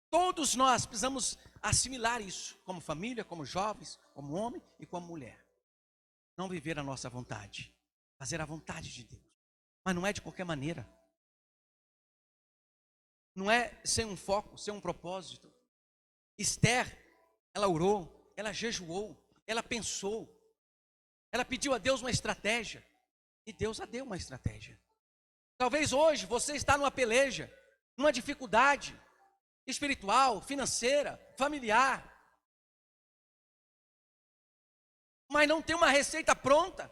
Todos nós precisamos assimilar isso, como família, como jovens, como homem e como mulher. Não viver a nossa vontade, fazer a vontade de Deus. Mas não é de qualquer maneira. Não é sem um foco, sem um propósito. Esther, ela orou, ela jejuou, ela pensou, ela pediu a Deus uma estratégia, e Deus a deu uma estratégia. Talvez hoje você está numa peleja, numa dificuldade espiritual, financeira, familiar, mas não tem uma receita pronta.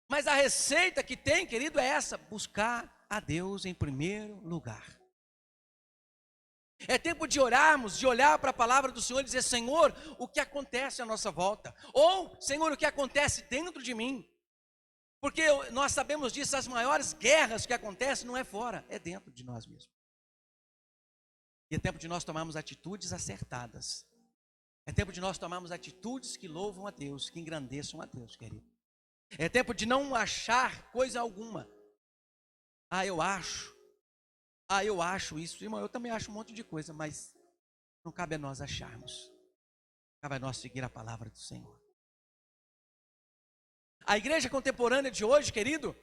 Mas a receita que tem, querido, é essa: buscar a Deus em primeiro lugar. É tempo de orarmos, de olhar para a palavra do Senhor e dizer: Senhor, o que acontece à nossa volta? Ou, Senhor, o que acontece dentro de mim? Porque nós sabemos disso, as maiores guerras que acontecem não é fora, é dentro de nós mesmos. E é tempo de nós tomarmos atitudes acertadas. É tempo de nós tomarmos atitudes que louvam a Deus, que engrandeçam a Deus, querido. É tempo de não achar coisa alguma. Eu acho isso. Irmão, eu também acho um monte de coisa, mas não cabe a nós acharmos. Cabe a nós seguir a palavra do Senhor. A igreja contemporânea de hoje, querido,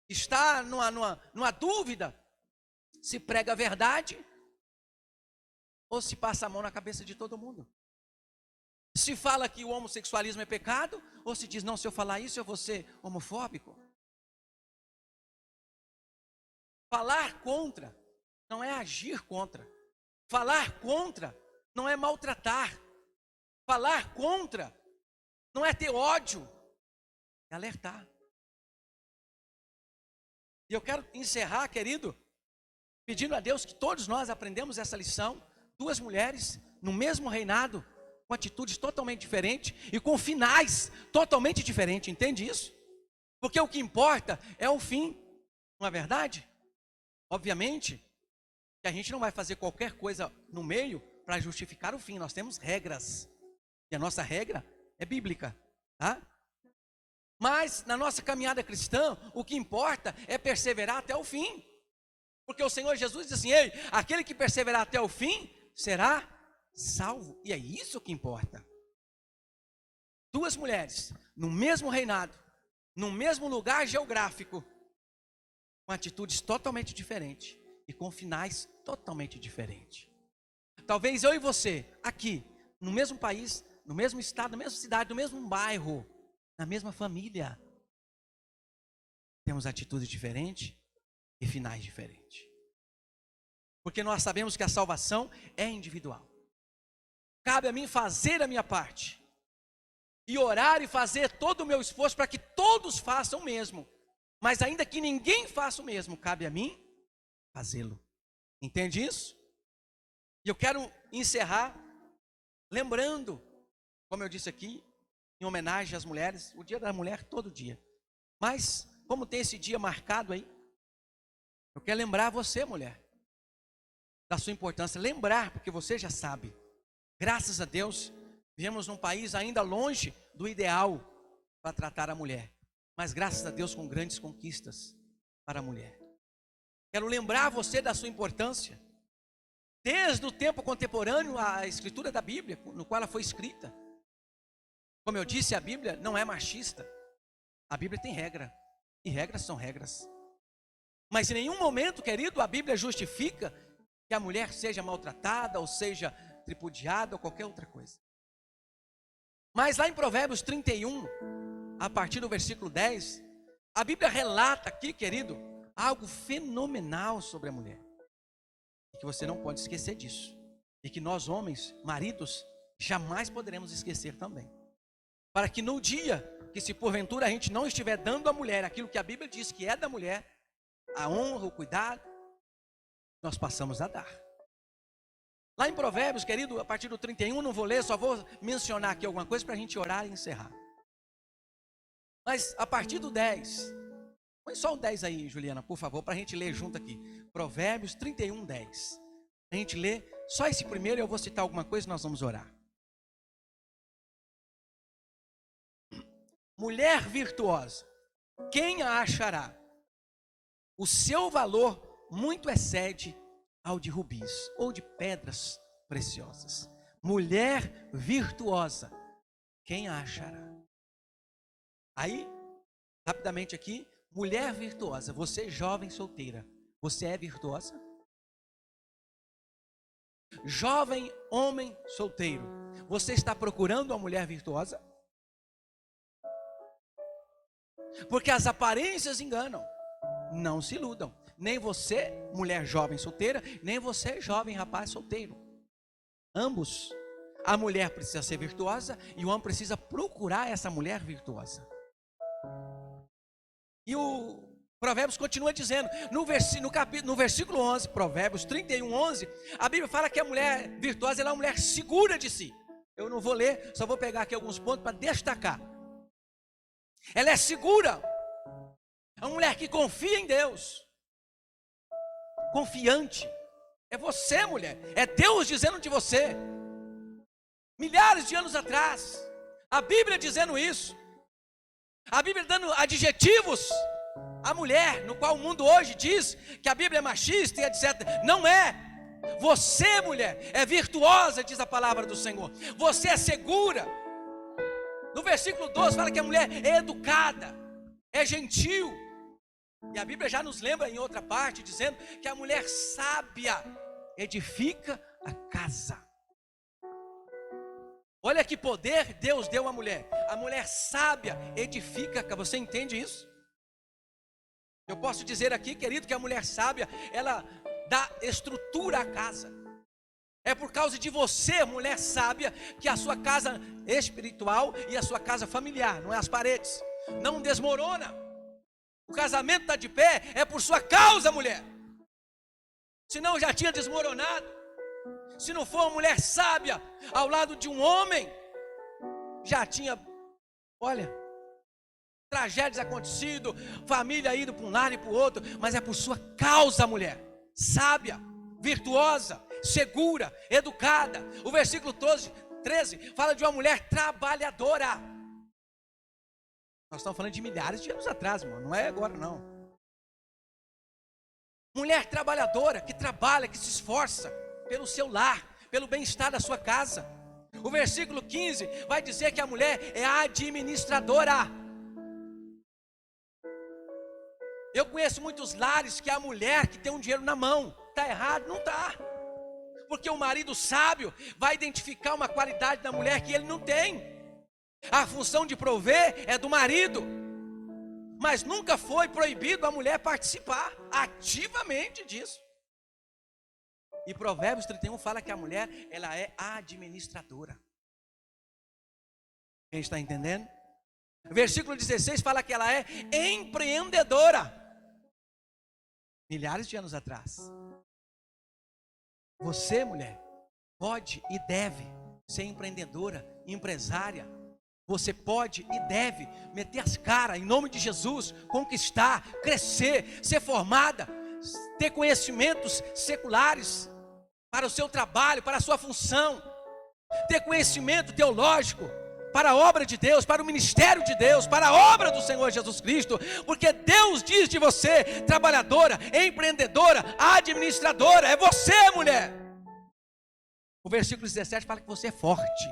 está numa dúvida: se prega a verdade ou se passa a mão na cabeça de todo mundo. Se fala que o homossexualismo é pecado, ou se diz: não, se eu falar isso eu vou ser homofóbico. Falar contra não é agir contra. Falar contra não é maltratar. Falar contra não é ter ódio, é alertar. E eu quero encerrar, querido, pedindo a Deus que todos nós aprendamos essa lição. Duas mulheres no mesmo reinado, com atitudes totalmente diferentes e com finais totalmente diferentes, entende isso? Porque o que importa é o fim, não é verdade? Obviamente que a gente não vai fazer qualquer coisa no meio para justificar o fim. Nós temos regras, e a nossa regra é bíblica, tá? Mas na nossa caminhada cristã, o que importa é perseverar até o fim. Porque o Senhor Jesus diz assim: ei, aquele que perseverar até o fim será salvo. E é isso que importa. Duas mulheres no mesmo reinado, no mesmo lugar geográfico, com atitudes totalmente diferentes e com finais totalmente diferentes. Talvez eu e você, aqui, no mesmo país, no mesmo estado, na mesma cidade, no mesmo bairro, na mesma família, temos atitudes diferentes e finais diferentes. Porque nós sabemos que a salvação é individual. Cabe a mim fazer a minha parte e orar e fazer todo o meu esforço para que todos façam o mesmo. Mas ainda que ninguém faça o mesmo, cabe a mim fazê-lo. Entende isso? E eu quero encerrar lembrando, como eu disse aqui, em homenagem às mulheres, o Dia da Mulher todo dia. Mas, como tem esse dia marcado aí, eu quero lembrar você, mulher, da sua importância. Lembrar, porque você já sabe. Graças a Deus, vivemos num país ainda longe do ideal para tratar a mulher. Mas graças a Deus com grandes conquistas para a mulher. Quero lembrar você da sua importância. Desde o tempo contemporâneo, a escritura da Bíblia, no qual ela foi escrita. Como eu disse, a Bíblia não é machista. A Bíblia tem regra. E regras são regras. Mas em nenhum momento, querido, a Bíblia justifica que a mulher seja maltratada, ou seja tripudiada, ou qualquer outra coisa. Mas lá em Provérbios 31, a partir do versículo 10, a Bíblia relata aqui, querido, algo fenomenal sobre a mulher. E que você não pode esquecer disso. E que nós homens, maridos, jamais poderemos esquecer também. Para que no dia que, se porventura a gente não estiver dando à mulher aquilo que a Bíblia diz que é da mulher, a honra, o cuidado, nós passamos a dar. Lá em Provérbios, querido, a partir do 31, não vou ler, só vou mencionar aqui alguma coisa para a gente orar e encerrar. Mas a partir do 10, põe só o 10 aí, Juliana, por favor, para a gente ler junto aqui. Provérbios 31, 10. A gente lê Só esse primeiro eu vou citar alguma coisa e nós vamos orar. Mulher virtuosa, quem a achará? O seu valor muito excede ao de rubis ou de pedras preciosas. Mulher virtuosa, quem a achará? Aí, rapidamente aqui, mulher virtuosa, você jovem solteira, você é virtuosa? Jovem homem solteiro, você está procurando uma mulher virtuosa? Porque as aparências enganam, não se iludam. Nem você, mulher jovem solteira, nem você, jovem rapaz solteiro. Ambos. A mulher precisa ser virtuosa e o homem precisa procurar essa mulher virtuosa. E o Provérbios continua dizendo, no versículo 11, Provérbios 31, 11, a Bíblia fala que a mulher virtuosa ela é uma mulher segura de si. Eu não vou ler, só vou pegar aqui alguns pontos para destacar. Ela é segura, é uma mulher que confia em Deus, confiante. É você, mulher, é Deus dizendo de você. Milhares de anos atrás, a Bíblia dizendo isso, a Bíblia dando adjetivos à mulher, no qual o mundo hoje diz que a Bíblia é machista e etc. Não é. Você, mulher, é virtuosa, diz a palavra do Senhor. Você é segura. No versículo 12 fala que a mulher é educada, é gentil. E a Bíblia já nos lembra em outra parte, dizendo que a mulher sábia edifica a casa. Olha que poder Deus deu à mulher. A mulher sábia edifica a casa. Você entende isso? Eu posso dizer aqui, querido, que a mulher sábia, ela dá estrutura à casa. É por causa de você, mulher sábia, que a sua casa espiritual e a sua casa familiar, não é as paredes, não desmorona. O casamento está de pé, é por sua causa, mulher. Senão já tinha desmoronado. Se não for uma mulher sábia ao lado de um homem, já tinha, olha, tragédias acontecido, família indo para um lado e para o outro, mas é por sua causa, mulher, sábia, virtuosa, segura, educada. O versículo 13 fala de uma mulher trabalhadora. Nós estamos falando de milhares de anos atrás, irmão, não é agora não. Mulher trabalhadora, que trabalha, que se esforça pelo seu lar, pelo bem-estar da sua casa. O versículo 15 vai dizer que a mulher é administradora. Eu conheço muitos lares que a mulher que tem um dinheiro na mão. Está errado? Não está. Porque o marido sábio vai identificar uma qualidade da mulher que ele não tem. A função de prover é do marido. Mas nunca foi proibido a mulher participar ativamente disso. E Provérbios 31 fala que a mulher, ela é administradora. Quem está entendendo? Versículo 16 fala que ela é empreendedora. Milhares de anos atrás. Você, mulher, pode e deve ser empreendedora, empresária. Você pode e deve meter as caras em nome de Jesus, conquistar, crescer, ser formada, ter conhecimentos seculares para o seu trabalho, para a sua função, ter conhecimento teológico para a obra de Deus, para o ministério de Deus, para a obra do Senhor Jesus Cristo, porque Deus diz de você, trabalhadora, empreendedora, administradora, é você, mulher. O versículo 17 fala que você é forte.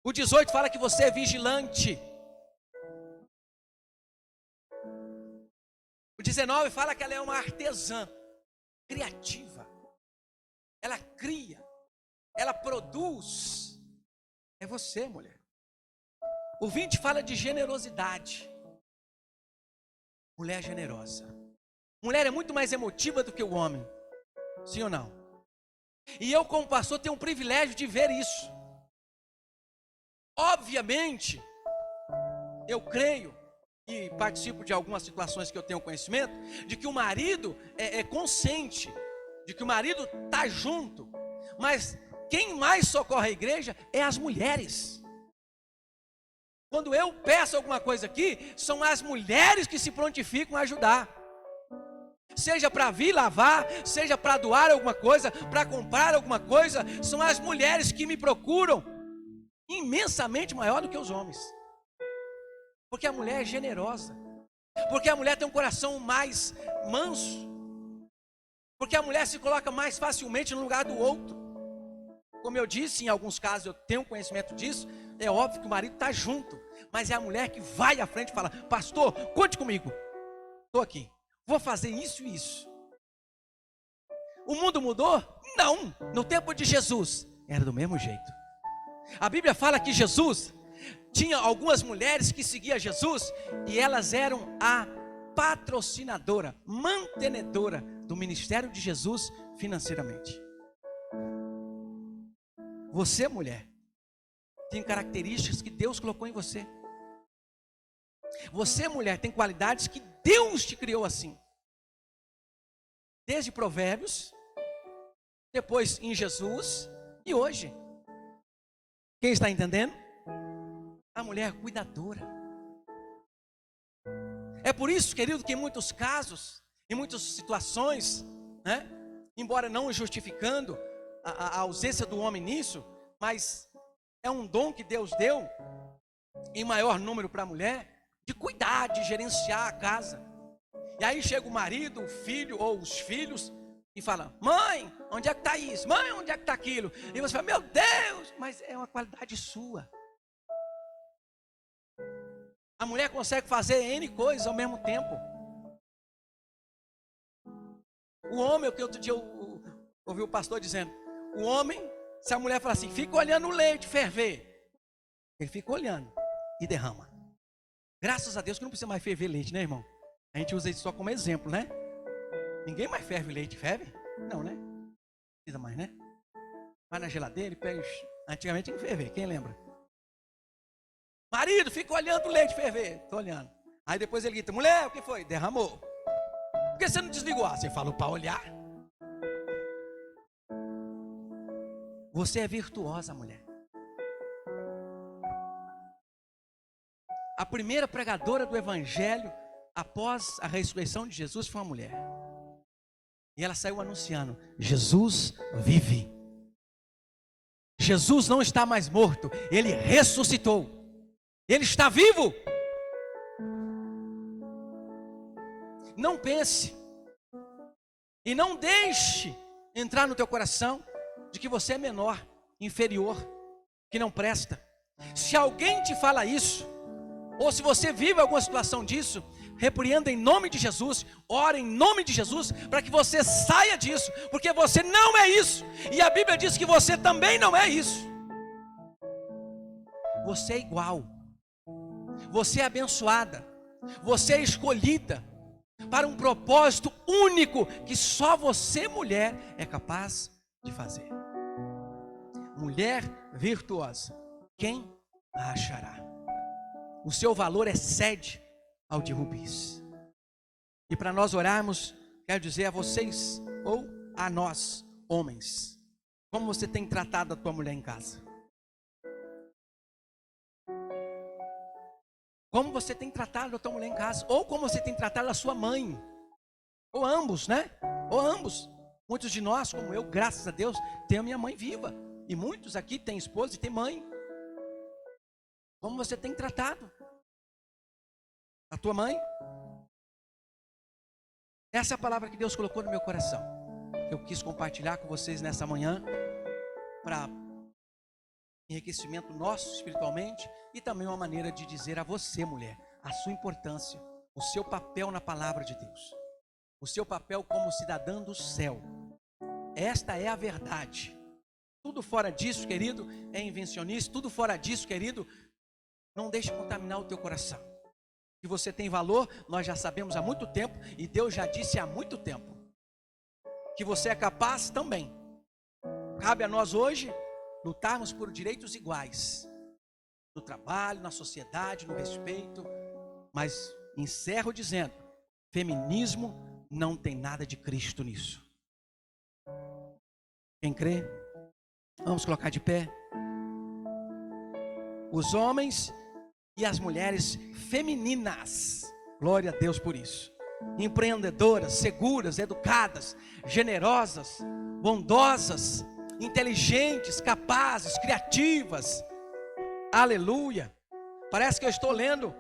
O 18 fala que você é vigilante. O 19 fala que ela é uma artesã, criativa. Ela cria, ela produz. É você, mulher. O 20 fala de generosidade. Mulher generosa. Mulher é muito mais emotiva do que o homem. Sim ou não? E eu, como pastor, tenho um privilégio de ver isso. Obviamente, eu creio e participo de algumas situações que eu tenho conhecimento, de que o marido é consciente, de que o marido está junto, mas quem mais socorre a igreja é as mulheres. Quando eu peço alguma coisa aqui, são as mulheres que se prontificam a ajudar. seja para vir lavar, seja para doar alguma coisa, para comprar alguma coisa, são as mulheres que me procuram, imensamente maior do que os homens. Porque a mulher é generosa, porque a mulher tem um coração mais manso, porque a mulher se coloca mais facilmente no lugar do outro. Como eu disse, em alguns casos eu tenho conhecimento disso. É óbvio que o marido está junto, mas é a mulher que vai à frente e fala: pastor, conte comigo, estou aqui, vou fazer isso e isso. O mundo mudou? Não, no tempo de Jesus era do mesmo jeito. A Bíblia fala que Jesus tinha algumas mulheres que seguiam Jesus, e elas eram a patrocinadora, mantenedora do ministério de Jesus financeiramente. Você, mulher, tem características que Deus colocou em você. Você, mulher, tem qualidades que Deus te criou assim. Desde Provérbios, depois em Jesus e hoje. Quem está entendendo? A mulher cuidadora. É por isso, querido, que em muitos casos, em muitas situações, né, embora não justificando a ausência do homem nisso, mas é um dom que Deus deu, em maior número para a mulher, de cuidar, de gerenciar a casa. E aí chega o marido, o filho ou os filhos e fala: mãe, onde é que está isso? Mãe, onde é que está aquilo? E você fala: meu Deus, mas é uma qualidade sua. A mulher consegue fazer N coisas ao mesmo tempo. O homem, o que outro dia eu ouvi o pastor dizendo, o homem, se a mulher falar assim: fica olhando o leite ferver, ele fica olhando e derrama. Graças a Deus que não precisa mais ferver leite, né, irmão? A gente usa isso só como exemplo, né? Ninguém mais ferve leite, ferve? Não, né? Não precisa mais, né? Vai na geladeira e pega. Antigamente tinha que ferver, quem lembra? Marido, fica olhando o leite ferver. Estou olhando. Aí depois ele grita: mulher, o que foi? Derramou. Por que você não desligou? Você falou para olhar. Você é virtuosa, mulher. A primeira pregadora do evangelho após a ressurreição de Jesus foi uma mulher. E ela saiu anunciando: Jesus vive. Jesus não está mais morto, ele ressuscitou. Ele está vivo. Não pense e não deixe entrar no teu coração de que você é menor, inferior, que não presta. Se alguém te fala isso, ou se você vive alguma situação disso, repreenda em nome de Jesus, ore em nome de Jesus, para que você saia disso, porque você não é isso, e a Bíblia diz que você também não é isso. Você é igual, você é abençoada, você é escolhida para um propósito único que só você, mulher, é capaz de fazer. Mulher virtuosa, quem a achará? O seu valor excede ao de rubis. E para nós orarmos, quero dizer a vocês, ou a nós, homens, como você tem tratado a tua mulher em casa? Como você tem tratado a tua mulher em casa? Ou como você tem tratado a sua mãe? Ou ambos, né? Ou ambos. Muitos de nós, como eu, graças a Deus, tenho a minha mãe viva. E muitos aqui têm esposa e têm mãe. Como você tem tratado a tua mãe? Essa é a palavra que Deus colocou no meu coração. Eu quis compartilhar com vocês nessa manhã, para enriquecimento nosso espiritualmente, e também uma maneira de dizer a você, mulher, a sua importância, o seu papel na palavra de Deus, o seu papel como cidadã do céu. Esta é a verdade. Tudo fora disso, querido, é invencionista. Tudo fora disso, querido, não deixe contaminar o teu coração. Que você tem valor, nós já sabemos há muito tempo, e Deus já disse há muito tempo que você é capaz também. Cabe a nós hoje lutarmos por direitos iguais, no trabalho, na sociedade, no respeito. Mas encerro dizendo: feminismo não tem nada de Cristo nisso. Quem crê? Vamos colocar de pé. Os homens e as mulheres femininas, glória a Deus por isso. empreendedoras, seguras, educadas, generosas, bondosas, inteligentes, capazes, criativas. Aleluia. Parece que eu estou lendo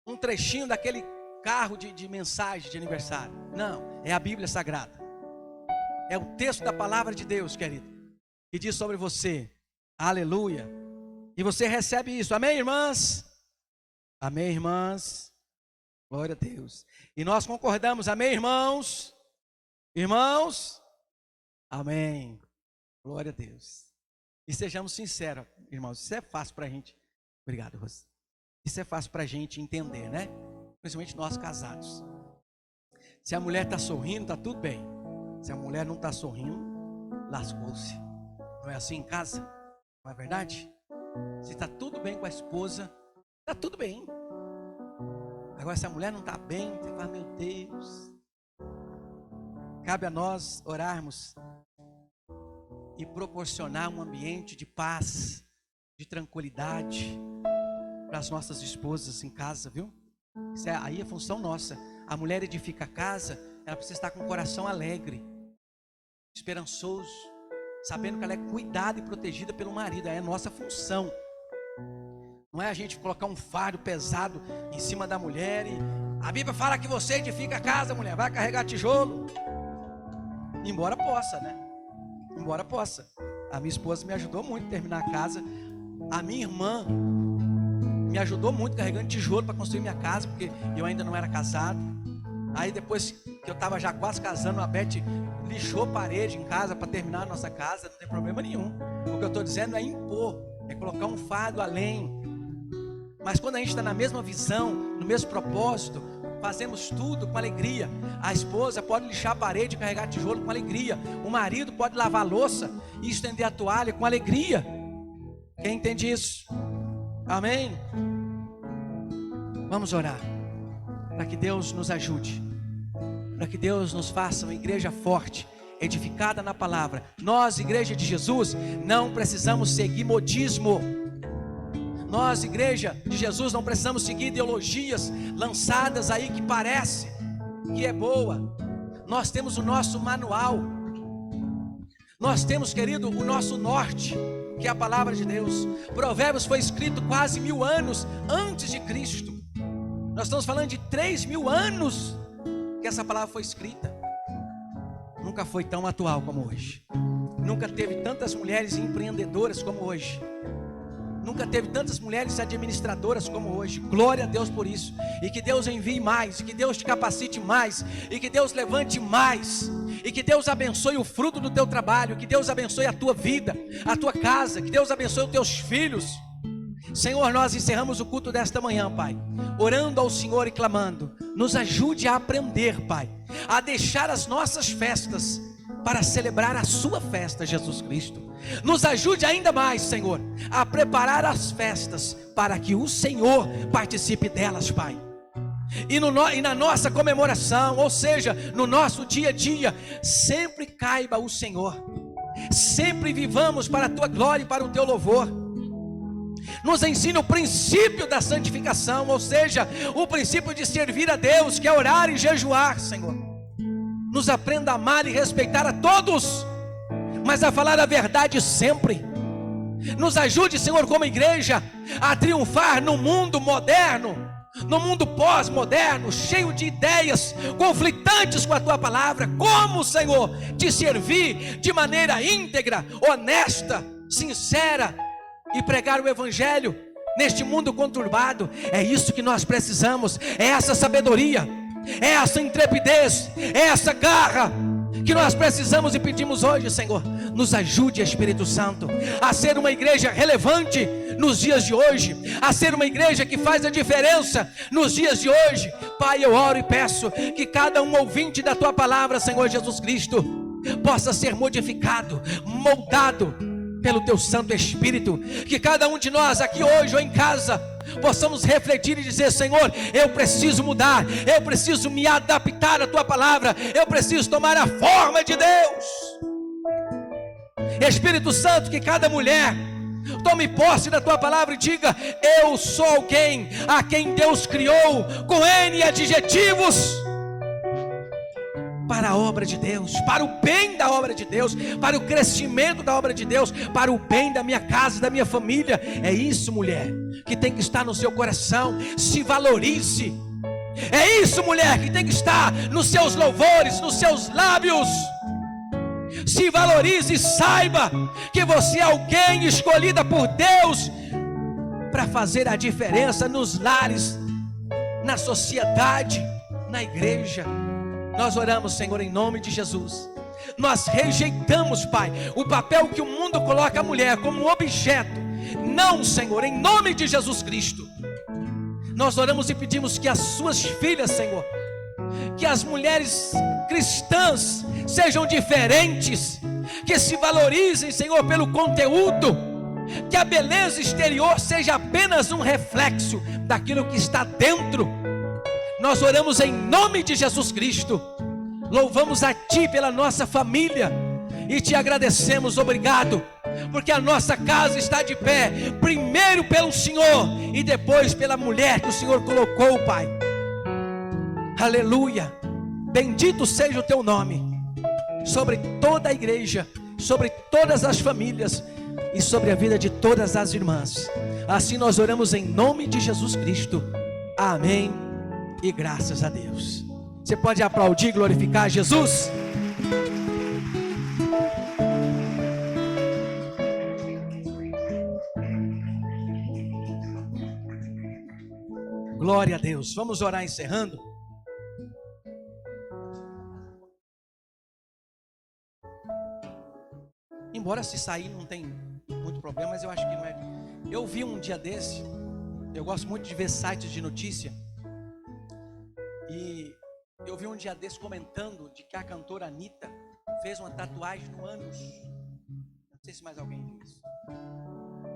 um trechinho daquele carro de mensagem de aniversário. Não, é a Bíblia Sagrada. É o texto da palavra de Deus, querido, que diz sobre você. Aleluia. E você recebe isso. Amém, irmãs? Amém, irmãs? Glória a Deus. E nós concordamos. Amém, irmãos? Irmãos? Amém. Glória a Deus. E sejamos sinceros, irmãos. Isso é fácil para a gente. Obrigado, Rose. Isso é fácil para a gente entender, né? Principalmente nós casados. Se a mulher está sorrindo, está tudo bem. Se a mulher não está sorrindo, lascou-se. Não é assim em casa? Não é verdade? Se está tudo bem com a esposa, está tudo bem. Agora, se a mulher não está bem, você fala, meu Deus. Cabe a nós orarmos e proporcionar um ambiente de paz, de tranquilidade para as nossas esposas em casa, viu? Isso aí é função nossa. A mulher edifica a casa, ela precisa estar com o coração alegre, esperançoso, sabendo que ela é cuidada e protegida pelo marido. É a nossa função. Não é a gente colocar um fardo pesado em cima da mulher. E a Bíblia fala que você edifica a casa, mulher, vai carregar tijolo. Embora possa, né? Embora possa. A minha esposa me ajudou muito a terminar a casa. A minha irmã me ajudou muito carregando tijolo para construir minha casa, porque eu ainda não era casado. Aí depois que eu estava já quase casando, a Beth lixou parede em casa para terminar a nossa casa. Não tem problema nenhum. O que eu estou dizendo é impor, é colocar um fardo além. Mas quando a gente está na mesma visão, no mesmo propósito, fazemos tudo com alegria. A esposa pode lixar a parede e carregar tijolo com alegria. O marido pode lavar a louça e estender a toalha com alegria. Quem entende isso? Amém? Vamos orar para que Deus nos ajude, para que Deus nos faça uma igreja forte, edificada na palavra. Nós, igreja de Jesus, não precisamos seguir modismo. Nós, igreja de Jesus, não precisamos seguir ideologias lançadas aí que parece que é boa. Nós temos o nosso manual. Nós temos, querido, o nosso norte, que é a palavra de Deus. Provérbios foi escrito quase 1000 anos antes de Cristo. Nós estamos falando de 3000 anos que essa palavra foi escrita. Nunca foi tão atual como hoje. Nunca teve tantas mulheres empreendedoras como hoje. Nunca teve tantas mulheres administradoras como hoje. Glória a Deus por isso. E que Deus envie mais, e que Deus te capacite mais, e que Deus levante mais, e que Deus abençoe o fruto do teu trabalho, que Deus abençoe a tua vida, a tua casa, que Deus abençoe os teus filhos. Senhor, nós encerramos o culto desta manhã, Pai, orando ao Senhor e clamando. Nos ajude a aprender, Pai, a deixar as nossas festas para celebrar a sua festa, Jesus Cristo. Nos ajude ainda mais, Senhor, a preparar as festas para que o Senhor participe delas, Pai. E na nossa comemoração, ou seja, no nosso dia a dia, sempre caiba o Senhor. Sempre vivamos para a tua glória e para o teu louvor. Nos ensina o princípio da santificação, ou seja, o princípio de servir a Deus, que é orar e jejuar, Senhor. Nos aprenda a amar e respeitar a todos, mas a falar a verdade sempre. Nos ajude, Senhor, como igreja, a triunfar no mundo moderno, no mundo pós-moderno, cheio de ideias conflitantes com a tua palavra. Como, Senhor, te servir de maneira íntegra, honesta, sincera e pregar o evangelho neste mundo conturbado. É isso que nós precisamos, é essa sabedoria, é essa intrepidez, é essa garra que nós precisamos e pedimos hoje. Senhor, nos ajude, Espírito Santo, a ser uma igreja relevante nos dias de hoje, a ser uma igreja que faz a diferença nos dias de hoje. Pai, eu oro e peço que cada um ouvinte da tua palavra, Senhor Jesus Cristo, possa ser modificado, moldado pelo teu Santo Espírito. Que cada um de nós aqui hoje ou em casa possamos refletir e dizer: Senhor, eu preciso mudar, eu preciso me adaptar à tua palavra, eu preciso tomar a forma de Deus. Espírito Santo, que cada mulher tome posse da tua palavra e diga: eu sou alguém a quem Deus criou com N adjetivos. para a obra de Deus, para o bem da obra de Deus, para o crescimento da obra de Deus, para o bem da minha casa, da minha família. É isso, mulher, que tem que estar no seu coração. Se valorize. É isso, mulher, que tem que estar nos seus louvores, nos seus lábios. Se valorize e saiba que você é alguém escolhida por Deus para fazer a diferença nos lares, na sociedade, na igreja. Nós oramos, Senhor, em nome de Jesus. Nós rejeitamos, Pai, o papel que o mundo coloca a mulher como objeto. Não, Senhor, em nome de Jesus Cristo. Nós oramos e pedimos que as suas filhas, Senhor, que as mulheres cristãs sejam diferentes, que se valorizem, Senhor, pelo conteúdo, que a beleza exterior seja apenas um reflexo daquilo que está dentro. Nós oramos em nome de Jesus Cristo, louvamos a Ti pela nossa família e Te agradecemos. Obrigado, porque a nossa casa está de pé, primeiro pelo Senhor e depois pela mulher que o Senhor colocou, Pai. Aleluia, bendito seja o Teu nome, sobre toda a igreja, sobre todas as famílias e sobre a vida de todas as irmãs. Assim nós oramos em nome de Jesus Cristo, amém e graças a Deus. Você pode aplaudir e glorificar Jesus? Glória a Deus. Vamos orar encerrando. Embora se sair não tem muito problema, mas eu acho que não é. Eu vi um dia desse, eu gosto muito de ver sites de notícia, e eu vi um dia desse comentando de que a cantora Anitta fez uma tatuagem no ânus. Não sei se mais alguém viu isso.